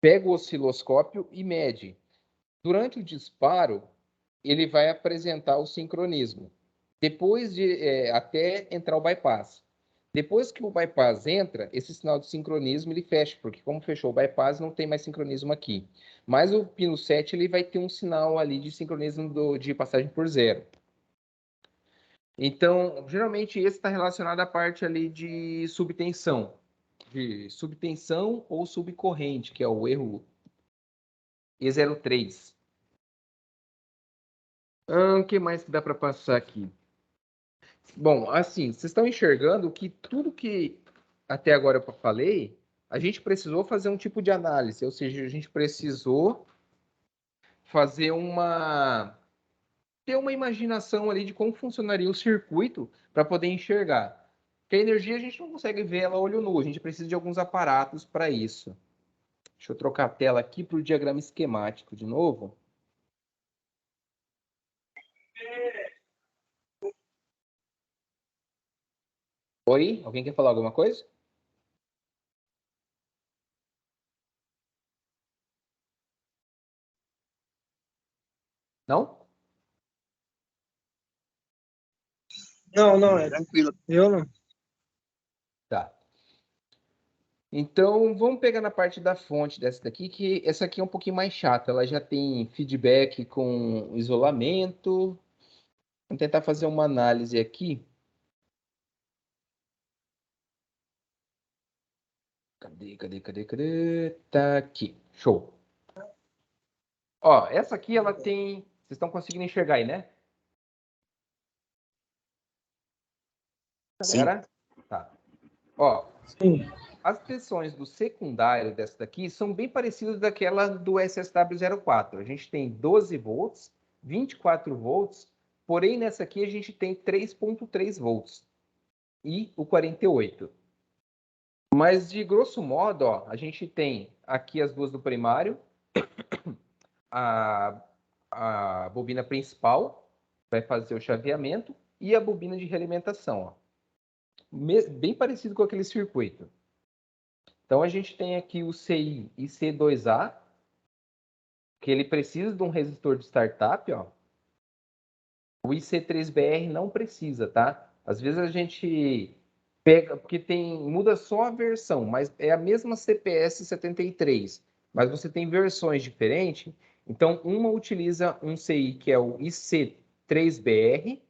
pega o osciloscópio e mede. Durante o disparo, ele vai apresentar o sincronismo. Depois de até entrar o bypass. Depois que o bypass entra, esse sinal de sincronismo ele fecha, porque como fechou o bypass, não tem mais sincronismo aqui. Mas o pino 7 ele vai ter um sinal ali de sincronismo de passagem por zero. Então, geralmente esse está relacionado à parte ali de subtensão ou subcorrente, que é o erro E03. O que mais que dá para passar aqui? Bom, assim, vocês estão enxergando que tudo que até agora eu falei, a gente precisou fazer um tipo de análise, ou seja, a gente precisou fazer ter uma imaginação ali de como funcionaria o circuito para poder enxergar. Porque a energia a gente não consegue ver ela a olho nu, a gente precisa de alguns aparatos para isso. Deixa eu trocar a tela aqui para o diagrama esquemático de novo. Oi? Alguém quer falar alguma coisa? Não? Não, é. Tranquilo. Eu não. Tá. Então, vamos pegar na parte da fonte dessa daqui, que essa aqui é um pouquinho mais chata. Ela já tem feedback com isolamento. Vamos tentar fazer uma análise aqui. Cadê? Tá aqui. Show. Ó, essa aqui ela tem... Vocês estão conseguindo enxergar aí, né? Sim. Galera? Tá. Ó, Sim. as tensões do secundário dessa daqui são bem parecidas daquela do SSW04. A gente tem 12 volts, 24 volts, porém nessa aqui a gente tem 3.3 volts e o 48. Mas de grosso modo, ó, a gente tem aqui as duas do primário, a bobina principal vai fazer o chaveamento e a bobina de realimentação, ó. Bem parecido com aquele circuito. Então, a gente tem aqui o CI e C2A, que ele precisa de um resistor de startup, ó. O IC3BR não precisa, tá? Às vezes a gente pega, porque muda só a versão, mas é a mesma CPS 73, mas você tem versões diferentes. Então, uma utiliza um CI que é o IC3BR,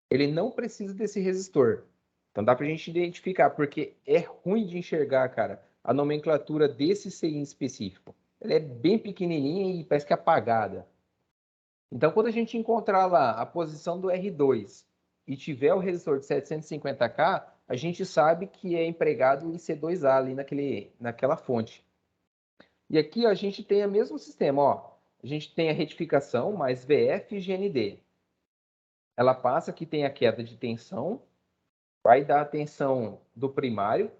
ele não precisa desse resistor. Então, dá para a gente identificar, porque é ruim de enxergar, cara, a nomenclatura desse CI em específico. Ela é bem pequenininha e parece que é apagada. Então, quando a gente encontrar lá a posição do R2 e tiver o resistor de 750K, a gente sabe que é empregado o IC2A ali naquela fonte. E aqui ó, a gente tem o mesmo sistema. Ó. A gente tem a retificação mais VF e GND. Ela passa que tem a queda de tensão, vai dar a tensão do primário.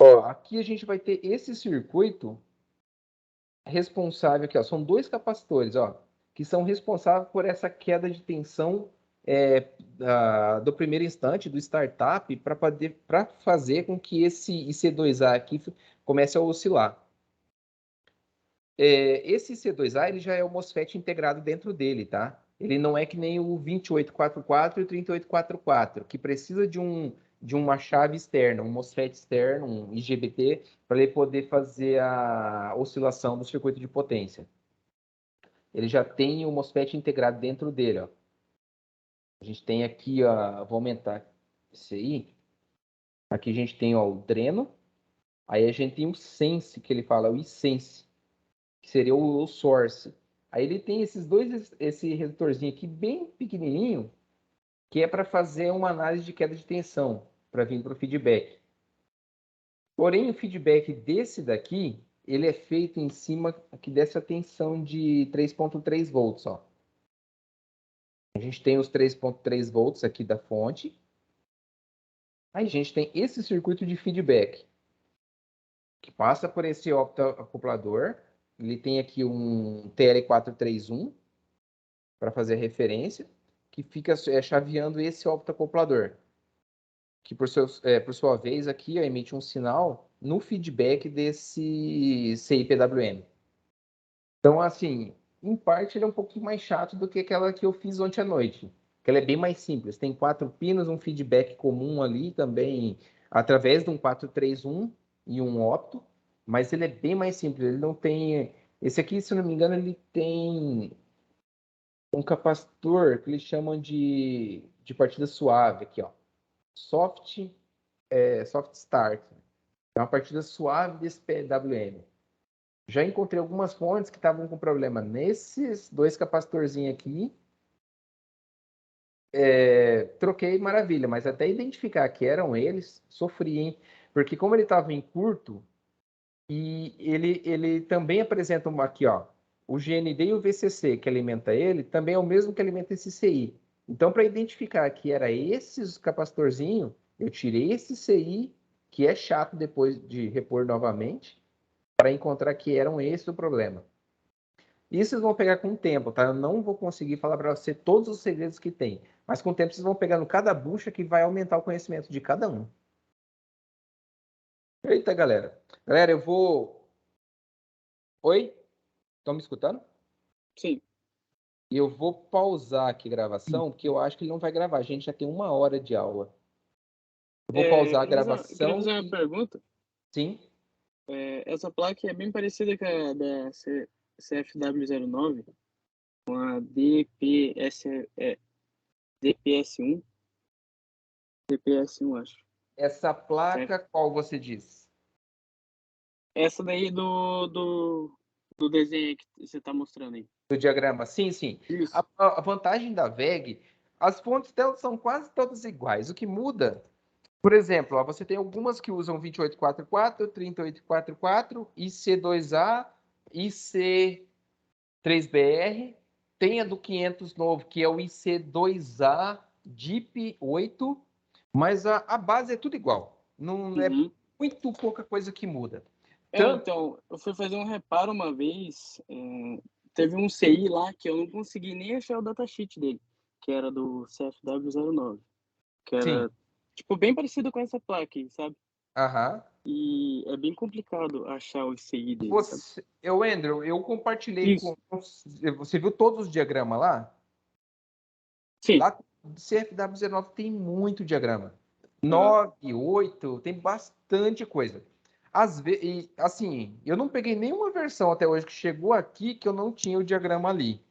Ó, aqui a gente vai ter esse circuito responsável aqui, ó, são 2 capacitores, ó, que são responsáveis por essa queda de tensão do primeiro instante, do startup, para fazer com que esse IC2A aqui comece a oscilar. Esse IC2A ele já é o MOSFET integrado dentro dele, tá? ele não é que nem o 2844 e o 3844, que precisa de uma chave externa, um MOSFET externo, um IGBT, para ele poder fazer a oscilação do circuito de potência. Ele já tem o MOSFET integrado dentro dele, ó. A gente tem aqui, ó, vou aumentar esse aí. Aqui a gente tem, ó, o dreno. Aí a gente tem o sense, que ele fala, o iSense, que seria o source. Aí ele tem esse redutorzinho aqui bem pequenininho, que é para fazer uma análise de queda de tensão, para vir para o feedback. Porém, o feedback desse daqui, ele é feito em cima aqui dessa tensão de 3.3 volts, ó. A gente tem os 3.3 volts aqui da fonte. Aí a gente tem esse circuito de feedback, que passa por esse optoacoplador. Ele tem aqui um TL431 para fazer referência, que fica chaveando esse optoacoplador, que por sua vez aqui ó, emite um sinal no feedback desse CI-PWM. Então, assim, em parte ele é um pouquinho mais chato do que aquela que eu fiz ontem à noite, que ela é bem mais simples. Tem 4 pinos, um feedback comum ali também, através de um 431 e um opto, mas ele é bem mais simples. Ele não tem... Esse aqui, se não me engano, ele tem um capacitor que eles chamam de partida suave aqui, ó. Soft Start. É uma partida suave desse PWM. Já encontrei algumas fontes que estavam com problema nesses 2 capacitorzinhos aqui. Troquei, maravilha, mas até identificar que eram eles, sofri, hein? Porque como ele estava em curto, e ele também apresenta aqui, ó, o GND e o VCC que alimenta ele, também é o mesmo que alimenta esse CI. Então, para identificar que era esses capacitorzinhos, eu tirei esse CI, que é chato depois de repor novamente, para encontrar que eram esse o problema. Isso vocês vão pegar com o tempo, tá? Eu não vou conseguir falar para você todos os segredos que tem, mas com o tempo vocês vão pegando cada bucha que vai aumentar o conhecimento de cada um. Eita, galera. Galera, eu vou... Oi? Estão me escutando? Sim. Eu vou pausar aqui a gravação, porque eu acho que ele não vai gravar. A gente já tem 1 hora de aula. Eu vou pausar a gravação. Eu queria fazer uma pergunta. Sim. Essa placa é bem parecida com a da CFW09, com a DPS1. DPS1, acho. Essa placa, qual você diz? Essa daí do desenho que você está mostrando aí. Do diagrama, sim, sim. A vantagem da VEG, as fontes delas são quase todas iguais. O que muda, por exemplo, ó, você tem algumas que usam 2844, 3844, IC2A, IC3BR, tem a do 500 novo, que é o IC2A DIP8, mas a base é tudo igual. Não é muito pouca coisa que muda. Então, eu fui fazer um reparo uma vez, teve um CI lá que eu não consegui nem achar o datasheet dele, que era do CFW09, que era, tipo, bem parecido com essa placa aí, sabe? Aham. E é bem complicado achar o CI dele, sabe? Andrew, eu compartilhei com... Você viu todos os diagramas lá? Sim. Lá no CFW09 tem muito diagrama. 9, 8, tem bastante coisa. Às vezes, assim, eu não peguei nenhuma versão até hoje que chegou aqui que eu não tinha o diagrama ali.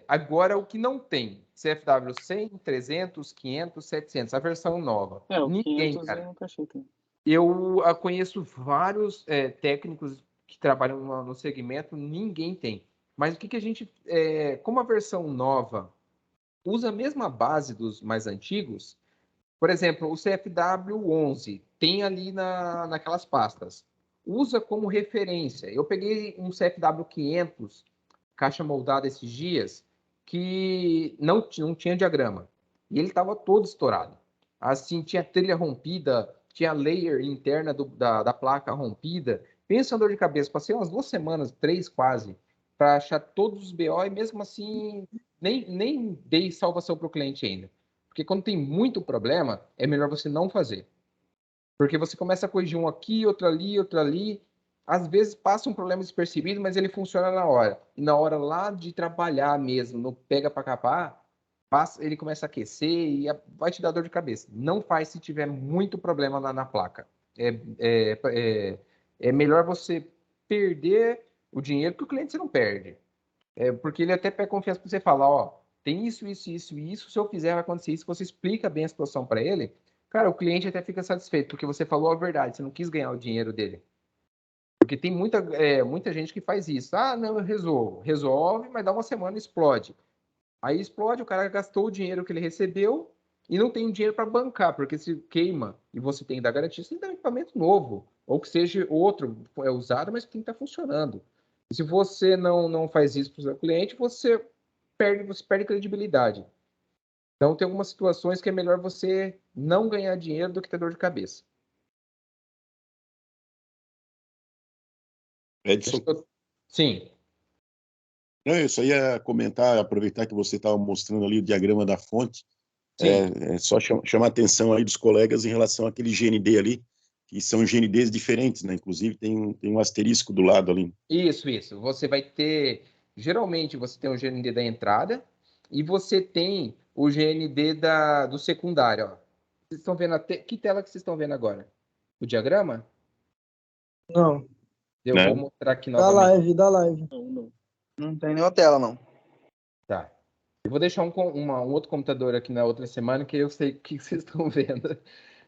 Agora, o que não tem? CFW 100, 300, 500, 700, a versão nova. Ninguém, 500 cara. eu nunca achei também. Eu conheço vários técnicos que trabalham no segmento, ninguém tem. Mas o que a gente... como a versão nova usa a mesma base dos mais antigos, por exemplo, o CFW11 tem ali naquelas pastas. Usa como referência. Eu peguei um CFW500, caixa moldada esses dias, que não tinha diagrama. E ele estava todo estourado. Assim, tinha trilha rompida, tinha layer interna da placa rompida. Pensa em dor de cabeça. Passei umas 2 semanas, 3 quase, para achar todos os BO e mesmo assim nem dei salvação para o cliente ainda. Porque quando tem muito problema, é melhor você não fazer. Porque você começa a corrigir um aqui, outro ali, às vezes passa um problema despercebido, mas ele funciona na hora. E na hora lá de trabalhar mesmo, no pega para capar, ele começa a aquecer e vai te dar dor de cabeça. Não faz se tiver muito problema lá na placa. É melhor você perder o dinheiro que o cliente você não perde. Porque ele até pega confiança para você falar, ó, tem isso, isso, isso, isso, se eu fizer vai acontecer isso, você explica bem a situação para ele, cara, o cliente até fica satisfeito, porque você falou a verdade, você não quis ganhar o dinheiro dele. Porque tem muita gente que faz isso. Ah, não, eu resolvo. Resolve, mas dá uma semana e explode. Aí explode, o cara gastou o dinheiro que ele recebeu e não tem dinheiro para bancar, porque se queima e você tem que dar garantia, você tem que dar um equipamento novo, ou que seja outro, usado, mas que tem que estar funcionando. E se você não faz isso para o seu cliente, você perde credibilidade. Então, tem algumas situações que é melhor você não ganhar dinheiro do que ter dor de cabeça. Edson? Sim. Não, eu só ia comentar, aproveitar que você estava mostrando ali o diagrama da fonte, só chamar a atenção aí dos colegas em relação àquele GND ali, que são GNDs diferentes, né? Inclusive tem um asterisco do lado ali. Isso. Você vai ter, geralmente você tem o GND da entrada e você tem o GND do secundário, ó. Vocês estão vendo que tela que vocês estão vendo agora? O diagrama? Não. Eu vou mostrar aqui novamente. Da live. Não tem nenhuma tela, não. Tá. Eu vou deixar um outro computador aqui na outra semana, que eu sei o que vocês estão vendo.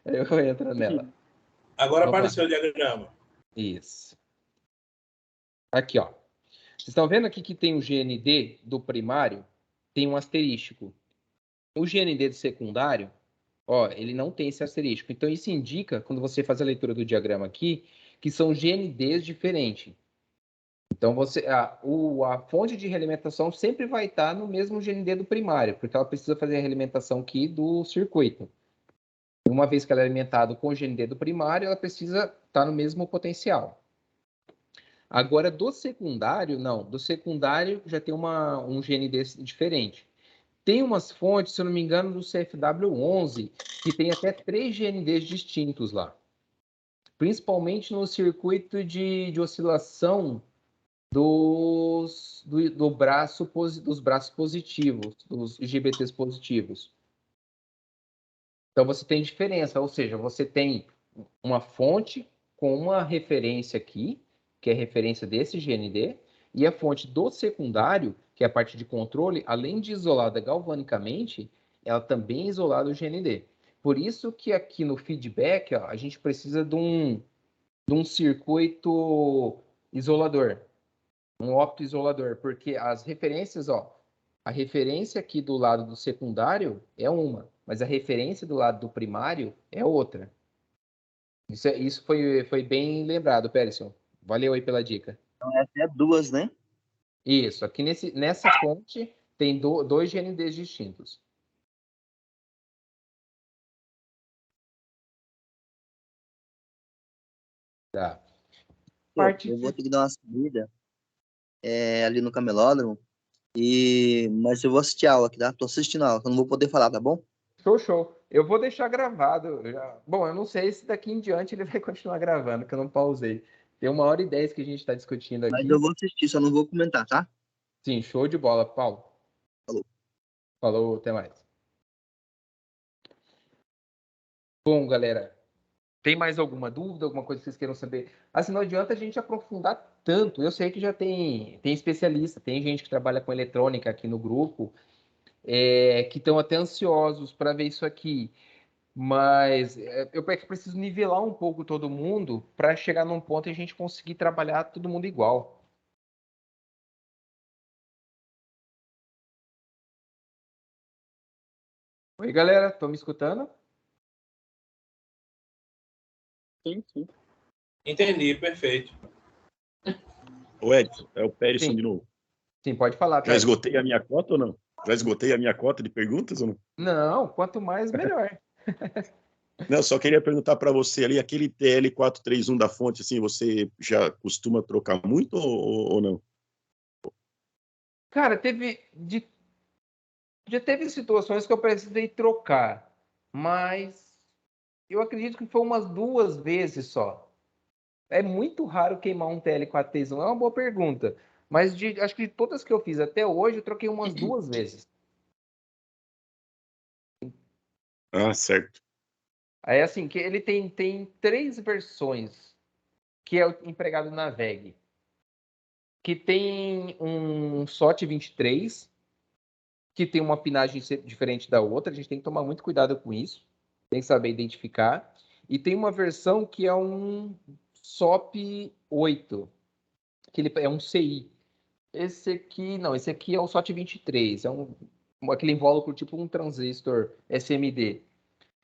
Eu entro nela. Agora apareceu o diagrama. Isso. Aqui, ó. Vocês estão vendo aqui que tem o GND do primário? Tem um asterístico. O GND do secundário, ó, ele não tem esse asterístico. Então, isso indica, quando você faz a leitura do diagrama aqui, que são GNDs diferentes. Então, a fonte de realimentação sempre vai estar no mesmo GND do primário, porque ela precisa fazer a realimentação aqui do circuito. Uma vez que ela é alimentada com o GND do primário, ela precisa estar no mesmo potencial. Agora, do secundário, não. Do secundário já tem um GND diferente. Tem umas fontes, se eu não me engano, do CFW11, que tem até 3 GNDs distintos lá. Principalmente no circuito de oscilação dos braços positivos, dos IGBTs positivos. Então, você tem diferença, ou seja, você tem uma fonte com uma referência aqui, que é a referência desse GND, e a fonte do secundário, que é a parte de controle, além de isolada galvanicamente, ela também é isolada do GND. Por isso que aqui no feedback, ó, a gente precisa de um circuito isolador, um opto-isolador, porque as referências, ó, a referência aqui do lado do secundário é uma, mas a referência do lado do primário é outra. Isso foi bem lembrado, Peterson. Valeu aí pela dica. Então, essa é duas, né? Isso. Aqui nessa fonte tem dois GNDs distintos. Tá. Eu vou ter que dar uma saída ali no camelódromo, mas eu vou assistir a aula aqui, tá? Tô assistindo a aula, eu não vou poder falar, tá bom? Show. Eu vou deixar gravado. Bom, eu não sei se daqui em diante ele vai continuar gravando, que eu não pausei. Tem 1h10 que a gente está discutindo aqui. Mas eu vou assistir, só não vou comentar, tá? Sim, show de bola, Paulo. Falou, até mais. Bom, galera, tem mais alguma dúvida, alguma coisa que vocês queiram saber? Assim, não adianta a gente aprofundar tanto. Eu sei que já tem especialista, tem gente que trabalha com eletrônica aqui no grupo, que estão até ansiosos para ver isso aqui. Mas eu preciso nivelar um pouco todo mundo para chegar num ponto e a gente conseguir trabalhar todo mundo igual. Oi, galera, estão me escutando? Sim. Entendi, perfeito. O Edson, é o Peterson de novo. Sim, pode falar. Já esgotei a minha cota ou não? Já esgotei a minha cota de perguntas ou não? Não, quanto mais, melhor. Não, só queria perguntar para você ali, aquele TL431 da fonte, assim, você já costuma trocar muito ou não? Cara, já teve situações que eu precisei trocar, mas eu acredito que foi umas 2 vezes só. É muito raro queimar um TL431, é uma boa pergunta. Mas acho que de todas que eu fiz até hoje, eu troquei umas 2 vezes. Ah, certo. Aí, assim, que ele tem 3 versões que é empregado na VEG. Que tem um SOT 23, que tem uma pinagem diferente da outra. A gente tem que tomar muito cuidado com isso. Tem que saber identificar. E tem uma versão que é um SOP 8, que ele é um CI. Esse aqui é o SOT 23, é aquele invólucro tipo um transistor SMD.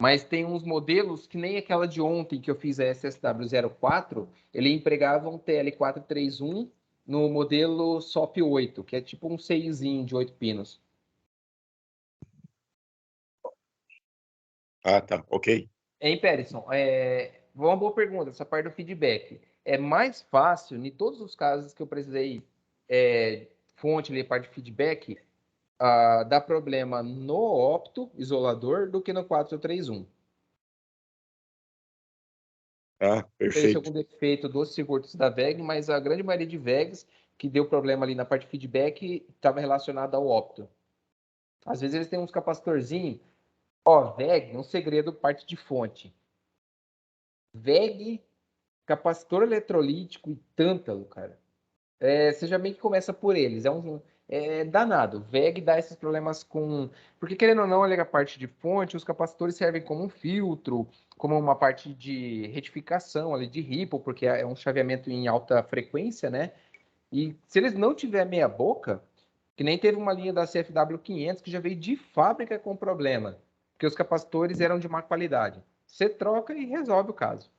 Mas tem uns modelos que nem aquela de ontem que eu fiz a SSW04, ele empregava um TL431 no modelo SOP 8, que é tipo um CIzinho de 8 pinos. Ah, tá, ok. Hein, Perisson? Uma boa pergunta, essa parte do feedback. É mais fácil, em todos os casos que eu precisei fonte ali, parte de feedback, dá problema no opto isolador do que no 431. Ah, Não sei se perfeito. algum defeito dos circuitos da VEG, mas a grande maioria de VEGs que deu problema ali na parte de feedback estava relacionada ao opto. Às vezes eles têm uns capacitorzinhos. VEG, um segredo, parte de fonte. VEG, capacitor eletrolítico e tântalo, cara. Você já meio que começa por eles. É danado. VEG dá esses problemas com... Porque, querendo ou não, ali a parte de fonte, os capacitores servem como um filtro, como uma parte de retificação ali de ripple, porque é um chaveamento em alta frequência, né? E se eles não tiver meia boca, que nem teve uma linha da CFW500 que já veio de fábrica com problema, porque os capacitores eram de má qualidade. Você troca e resolve o caso.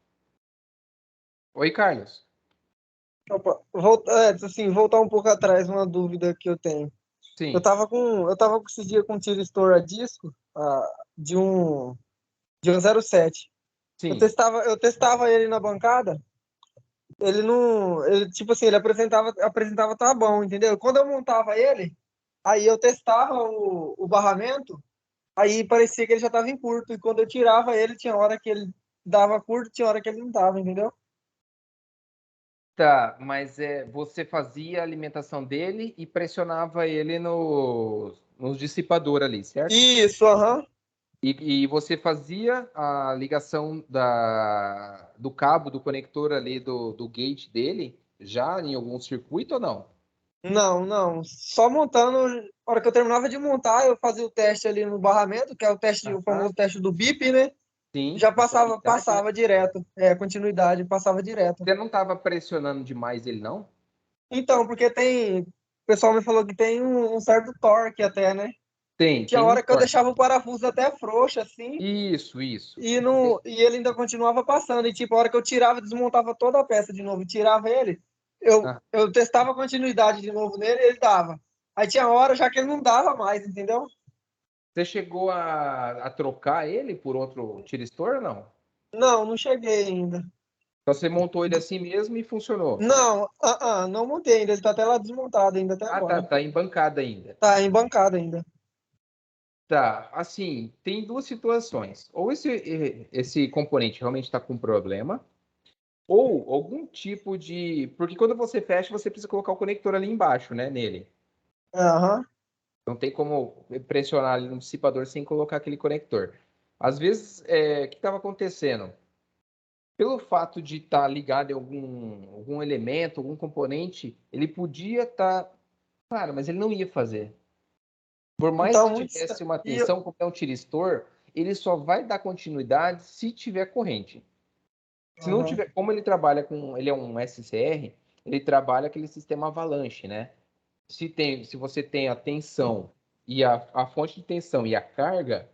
Oi, Carlos. Opa, voltar um pouco atrás, uma dúvida que eu tenho. Eu Sim, tava com esse dia com um tiro-estouro a disco, de um 07. sim. Eu testava ele na bancada, ele não, ele, tipo assim, ele apresentava tá bom, entendeu? Quando eu montava ele, aí eu testava o barramento, aí parecia que ele já estava em curto, e quando eu tirava ele, tinha hora que ele dava curto, tinha hora que ele não dava, entendeu? Tá, mas você fazia a alimentação dele e pressionava ele no dissipador ali, certo? Isso, aham. E você fazia a ligação do cabo, do conector ali do gate dele, já em algum circuito ou não? Não, não. Só montando. Na hora que eu terminava de montar, eu fazia o teste ali no barramento, que é o Ah, famoso teste do BIP, né? sim, Já de qualidade, né? passava direto. É, continuidade, passava direto. Você não estava pressionando demais ele, não? Então, porque tem. O pessoal me falou que tem um certo torque até, né? Tinha Tem um hora que eu torque. deixava o parafuso até frouxo, assim, Isso. e, não, e ele ainda continuava passando. E tipo, a hora que eu tirava, desmontava toda a peça de novo, e tirava ele, Ah, eu testava a continuidade de novo nele, ele dava. Aí tinha hora já que ele não dava mais, entendeu? você chegou a trocar ele por outro tiristor ou não? Não, não cheguei ainda. Então você montou ele assim mesmo e funcionou? Não, não montei ainda. Ele tá até lá desmontado ainda até Ah, tá, agora. tá em bancada ainda. Tá em bancada ainda. Tá, assim, tem 2 situações. Ou esse componente realmente está com problema, ou algum tipo de... Porque quando você fecha, você precisa colocar o conector ali embaixo, né, nele. Aham. Não tem como pressionar ali no dissipador sem colocar aquele conector. Às vezes, o que estava acontecendo? Pelo fato de estar ligado em algum elemento, algum componente, ele podia estar... Claro, mas ele não ia fazer. Por mais Então, que tivesse uma tensão, como é um tiristor, ele só vai dar continuidade se tiver corrente. Se não Aham. tiver, como ele é um SCR, ele trabalha aquele sistema avalanche, né? Se você tem a tensão e a fonte de tensão e a carga,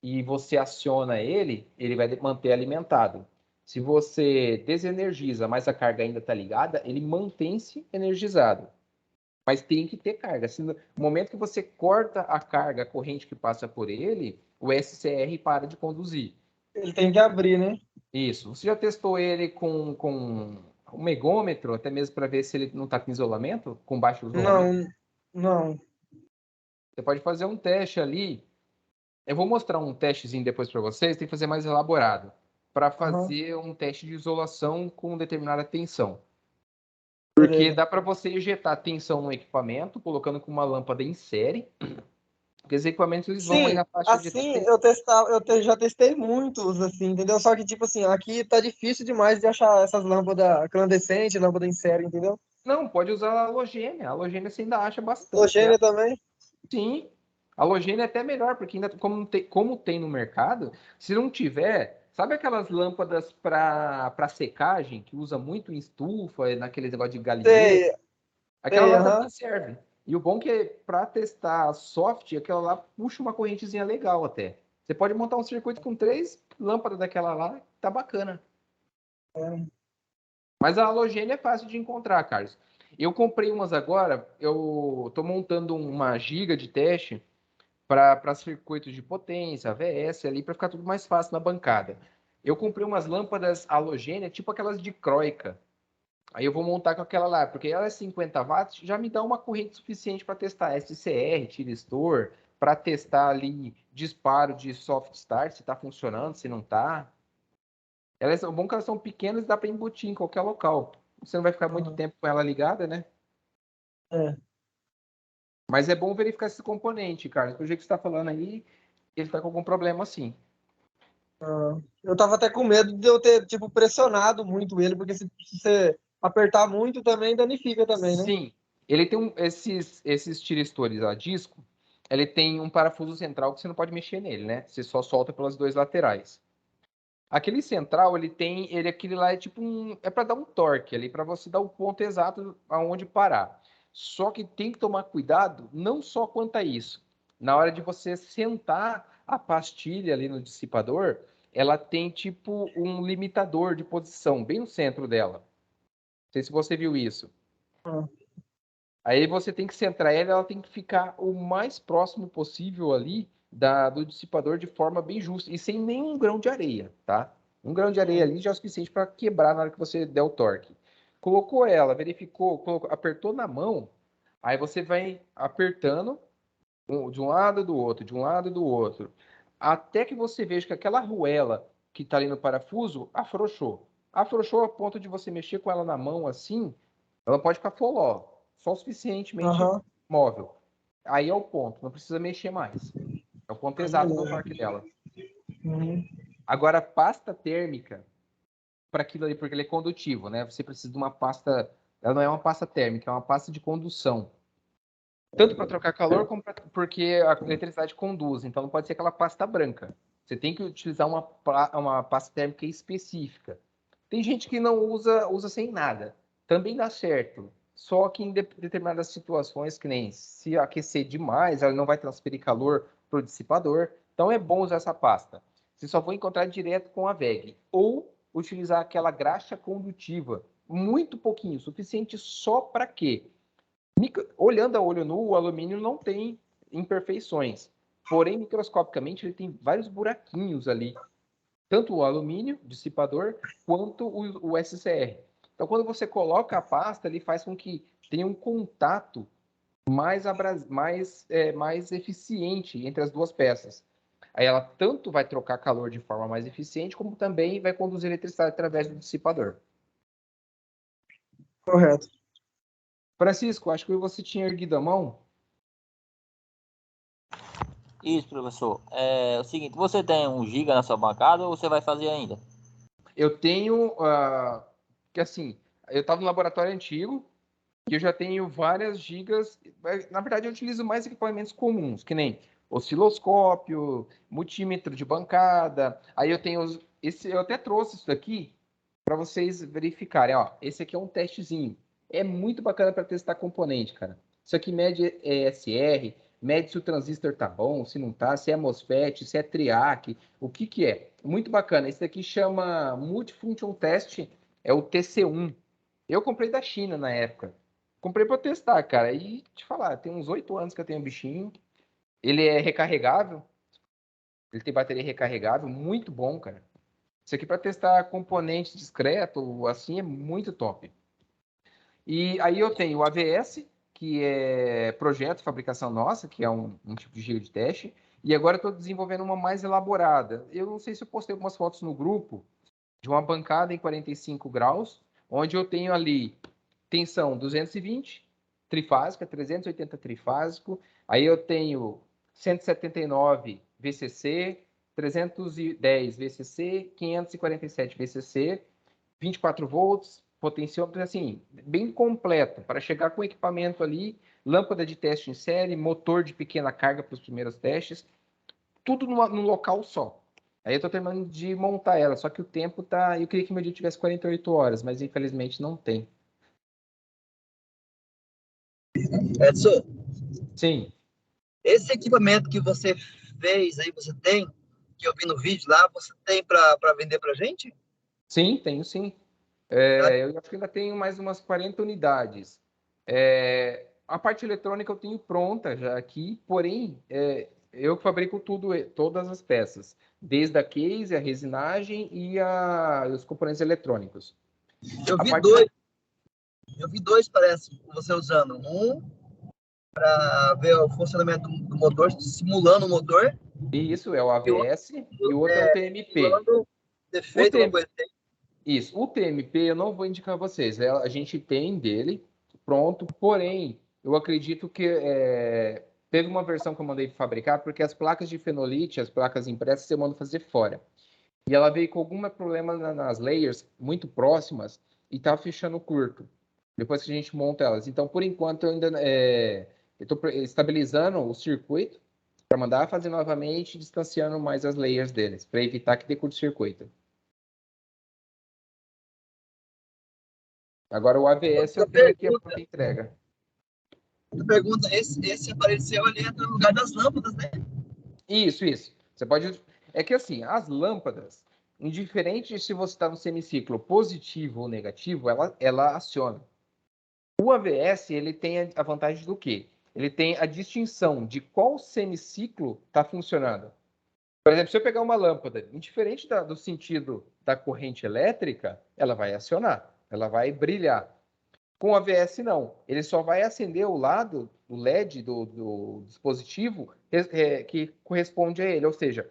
e você aciona ele, ele vai manter alimentado. Se você desenergiza, mas a carga ainda está ligada, ele mantém-se energizado. Mas tem que ter carga. No momento que você corta a carga, a corrente que passa por ele, o SCR para de conduzir. Ele tem que abrir, né? Isso. Você já testou ele com um megômetro, até mesmo para ver se ele não está com isolamento, com baixo isolamento? Não, não. Você pode fazer um teste ali. Eu vou mostrar um testezinho depois para vocês, tem que fazer mais elaborado. para fazer um teste de isolação com determinada tensão. Porque dá para você injetar tensão no equipamento, colocando com uma lâmpada em série. Porque os equipamentos eles vão aí na faixa de... Assim, já testei muitos, assim, entendeu? Só que, tipo assim, aqui tá difícil demais de achar essas lâmpadas clandescentes, lâmpada em série, entendeu? Não, pode usar a halogênia. A halogênia você ainda acha bastante. Halogênia também? Sim. A halogênia é até melhor, porque ainda como tem no mercado, se não tiver... Sabe aquelas lâmpadas para secagem, que usa muito em estufa, naqueles negócio de galinheiro? Aquela lá também serve. E o bom é que para testar soft, aquela lá puxa uma correntezinha legal até. Você pode montar um circuito com 3 lâmpadas daquela lá, tá bacana. Mas a halogênia é fácil de encontrar, Carlos. Eu comprei umas agora, eu tô montando uma giga de teste para circuitos de potência, AVS ali, para ficar tudo mais fácil na bancada. Eu comprei umas lâmpadas halogênia, tipo aquelas de Croica. Aí eu vou montar com aquela lá, porque ela é 50 watts, já me dá uma corrente suficiente para testar SCR, tiristor, para testar ali disparo de soft start, se está funcionando, se não está. O bom é que elas são pequenas e dá para embutir em qualquer local. Você não vai ficar muito tempo com ela ligada, né? Mas é bom verificar esse componente, Carlos. Do jeito que você está falando aí, ele está com algum problema sim. Eu tava até com medo de eu ter, tipo, pressionado muito ele, porque se você apertar muito também danifica também, né? Sim. Ele tem esses tiristores a disco, ele tem um parafuso central que você não pode mexer nele, né? Você só solta pelas 2 laterais. Aquele central, aquele lá é tipo é para dar um torque ali, para você dar o ponto exato aonde parar. Só que tem que tomar cuidado, não só quanto a isso. Na hora de você sentar a pastilha ali no dissipador, ela tem tipo um limitador de posição bem no centro dela. Não sei se você viu isso. Aí você tem que centrar ela tem que ficar o mais próximo possível ali do dissipador de forma bem justa e sem nenhum grão de areia, tá? Um grão de areia ali já é o suficiente para quebrar na hora que você der o torque. Colocou ela, verificou, apertou na mão, aí você vai apertando de um lado do outro, de um lado do outro, até que você veja que aquela arruela que está ali no parafuso afrouxou. Afrouxou a ponto de você mexer com ela na mão assim, ela pode ficar foló, só o suficientemente móvel. Aí é o ponto, não precisa mexer mais. É o ponto exato do torque dela. Agora, a pasta térmica, para aquilo ali, porque ele é condutivo, né? Você precisa de uma pasta, ela não é uma pasta térmica, é uma pasta de condução. Tanto para trocar calor, como porque a eletricidade conduz, então não pode ser aquela pasta branca. Você tem que utilizar uma pasta térmica específica. Tem gente que não usa sem nada. Também dá certo. Só que em determinadas situações, que nem se aquecer demais, ela não vai transferir calor para o dissipador. Então é bom usar essa pasta. Você só vai encontrar direto com a VEG. Ou utilizar aquela graxa condutiva. Muito pouquinho, suficiente só para quê? Olhando a olho nu, o alumínio não tem imperfeições. Porém, microscopicamente, ele tem vários buraquinhos ali. Tanto o alumínio, dissipador, quanto o SCR. Então, quando você coloca a pasta, ele faz com que tenha um contato mais eficiente entre as duas peças. Aí ela tanto vai trocar calor de forma mais eficiente, como também vai conduzir eletricidade através do dissipador. Correto. Francisco, acho que você tinha erguido a mão. Isso, professor. É o seguinte, você tem 1 GB na sua bancada ou você vai fazer ainda? Eu tenho, que assim, eu estava no laboratório antigo e eu já tenho várias gigas. Na verdade, eu utilizo mais equipamentos comuns, que nem osciloscópio, multímetro de bancada. Aí eu tenho eu até trouxe isso daqui para vocês verificarem. Ó, esse aqui é um testezinho. É muito bacana para testar componente, cara. Isso aqui mede ESR, mede se o transistor tá bom, se não tá, se é MOSFET, se é TRIAC, o que que é. Muito bacana. Esse daqui chama Multifunction Test, é o TC1. Eu comprei da China na época. Comprei para testar, cara. E te falar, tem uns 8 anos que eu tenho um bichinho. Ele é recarregável. Ele tem bateria recarregável, muito bom, cara. Isso aqui para testar componente discreto, assim, é muito top. E aí eu tenho o AVS, que é projeto, fabricação nossa, que é um tipo de giga de teste. E agora eu estou desenvolvendo uma mais elaborada. Eu não sei se eu postei algumas fotos no grupo, de uma bancada em 45 graus, onde eu tenho ali tensão 220 trifásica, 380 trifásico, aí eu tenho 179 VCC, 310 VCC, 547 VCC, 24 volts, potenciômetro, assim, bem completo, para chegar com equipamento ali, lâmpada de teste em série, motor de pequena carga para os primeiros testes, tudo num local só. Aí eu estou terminando de montar ela, só que o tempo tá... Eu queria que meu dia tivesse 48 horas, mas infelizmente não tem. Edson, Sim. esse equipamento que você fez aí, você tem, que eu vi no vídeo lá, você tem para vender para gente? Sim, tenho sim. Eu acho que ainda tenho mais umas 40 unidades. A parte eletrônica eu tenho pronta já aqui, porém, eu que fabrico tudo, todas as peças, desde a case, a resinagem e os componentes eletrônicos. Eu vi dois, parece, você usando. Um para ver o funcionamento do motor, simulando o motor. Isso, é o AVS, e o outro é o TMP. Simulando defeito, uma coisa assim. Isso, o TMP eu não vou indicar a vocês, a gente tem dele pronto, porém, eu acredito que teve uma versão que eu mandei fabricar, porque as placas de fenolite, as placas impressas, eu mando fazer fora. E ela veio com algum problema nas layers muito próximas e tá fechando curto, depois que a gente monta elas. Então, por enquanto, eu ainda estou estabilizando o circuito para mandar fazer novamente, distanciando mais as layers deles, para evitar que dê curto-circuito. Agora o AVS eu tenho aqui a pronta entrega. Outra pergunta, esse aparelho seu ali é no lugar das lâmpadas, né? Isso. Você pode... É que assim, as lâmpadas, indiferente se você está no semiciclo positivo ou negativo, ela aciona. O AVS, ele tem a vantagem do quê? Ele tem a distinção de qual semiciclo está funcionando. Por exemplo, se eu pegar uma lâmpada, indiferente do sentido da corrente elétrica, ela vai acionar, ela vai brilhar. Com o AVS, não. Ele só vai acender o lado do LED do dispositivo que corresponde a ele. Ou seja,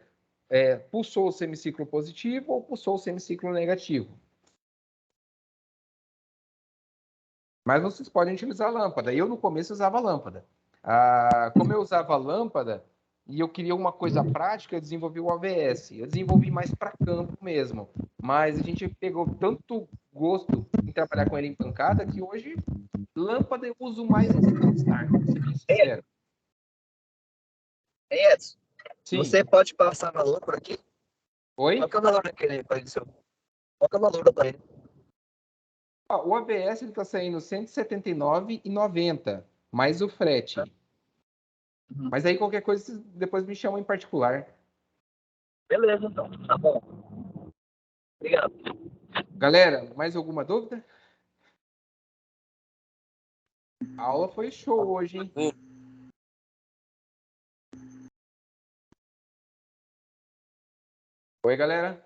pulsou o semiciclo positivo ou pulsou o semiciclo negativo. Mas vocês podem utilizar a lâmpada. Eu, no começo, usava a lâmpada. Como eu usava a lâmpada e eu queria uma coisa prática, eu desenvolvi o AVS. Eu desenvolvi mais para campo mesmo. Mas a gente pegou tanto gosto em trabalhar com ele em pancada que hoje lâmpada eu uso mais em Star, pra ser bem sincero. Edson, Sim. você pode passar valor por aqui? Oi? Qual que é o valor daquele aparelho seu? Qual que é o valor do aparelho? O AVS está saindo R$ 179,90, mais o frete. Mas aí qualquer coisa, depois me chama em particular. Beleza, então. Tá bom. Obrigado. Galera, mais alguma dúvida? A aula foi show hoje, hein? Oi, galera.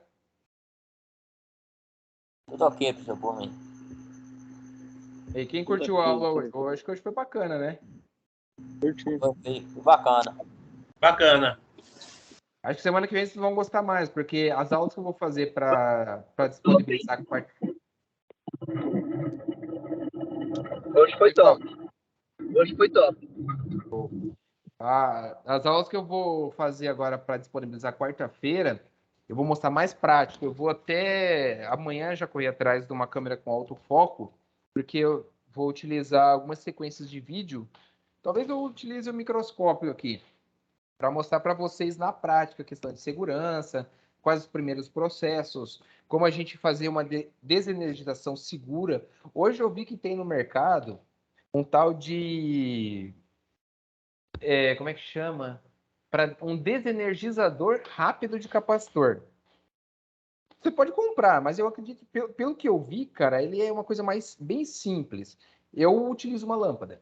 Tudo ok, professor, por mim. E quem curtiu a aula hoje? Eu acho que hoje foi bacana, né? Foi bacana. Bacana. Acho que semana que vem vocês vão gostar mais, porque as aulas que eu vou fazer para disponibilizar... Hoje foi top. Hoje foi top. As aulas que eu vou fazer agora para disponibilizar quarta-feira, eu vou mostrar mais prático. Eu vou até amanhã já correr atrás de uma câmera com autofoco, porque eu vou utilizar algumas sequências de vídeo. Talvez eu utilize o microscópio aqui, para mostrar para vocês na prática a questão de segurança, quais os primeiros processos, como a gente fazer uma desenergização segura. Hoje eu vi que tem no mercado um tal de... como é que chama? Para um desenergizador rápido de capacitor. Você pode comprar, mas eu acredito, pelo que eu vi, cara, ele é uma coisa bem simples. Eu utilizo uma lâmpada.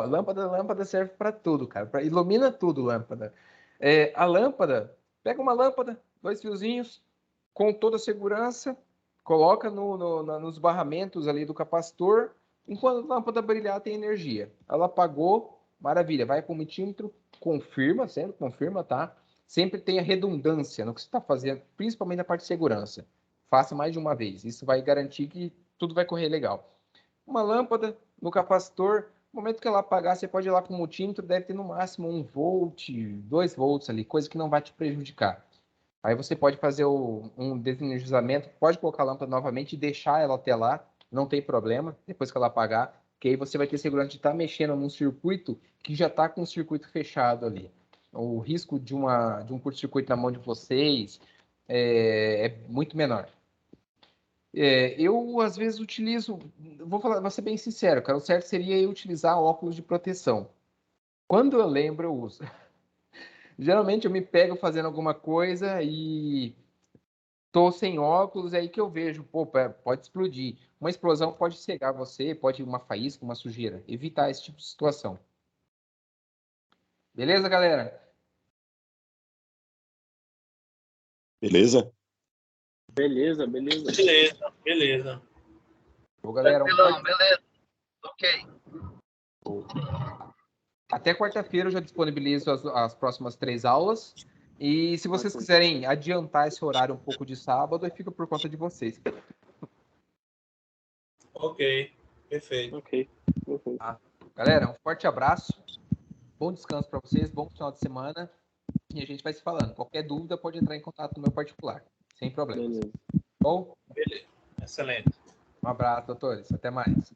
Lâmpada serve para tudo, cara. Ilumina tudo, lâmpada. A lâmpada, pega uma lâmpada, 2 fiozinhos, com toda a segurança, coloca nos barramentos ali do capacitor. Enquanto a lâmpada brilhar, tem energia. Ela apagou, maravilha. Vai para o multímetro, confirma, sempre confirma, tá? Sempre tenha redundância no que você está fazendo, principalmente na parte de segurança. Faça mais de uma vez. Isso vai garantir que tudo vai correr legal. Uma lâmpada no capacitor, no momento que ela apagar, você pode ir lá com o multímetro, deve ter no máximo 1 volt, 2 volts ali, coisa que não vai te prejudicar. Aí você pode fazer um desenergizamento, pode colocar a lâmpada novamente e deixar ela até lá, não tem problema, depois que ela apagar, que aí você vai ter segurança de estar mexendo num circuito que já está com o circuito fechado ali. O risco de um curto-circuito na mão de vocês é muito menor. Eu, às vezes, utilizo... vou ser bem sincero, cara, o certo seria eu utilizar óculos de proteção. Quando eu lembro, eu uso. Geralmente eu me pego fazendo alguma coisa e tô sem óculos, é aí que eu vejo, pô, pode explodir. Uma explosão pode cegar você, pode ir uma faísca, uma sujeira. Evitar esse tipo de situação. Beleza, galera? Beleza? Beleza. Beleza. Bom, galera, beleza. Ok. até quarta-feira eu já disponibilizo as próximas 3 aulas. E se vocês quiserem adiantar esse horário um pouco de sábado, aí fica por conta de vocês. Ok, perfeito. Ok. Tá? Galera, um forte abraço. Bom descanso para vocês, bom final de semana. E a gente vai se falando. Qualquer dúvida pode entrar em contato no meu particular. Sem problema. Beleza. Bom? Beleza. Excelente. Um abraço, doutores. Até mais.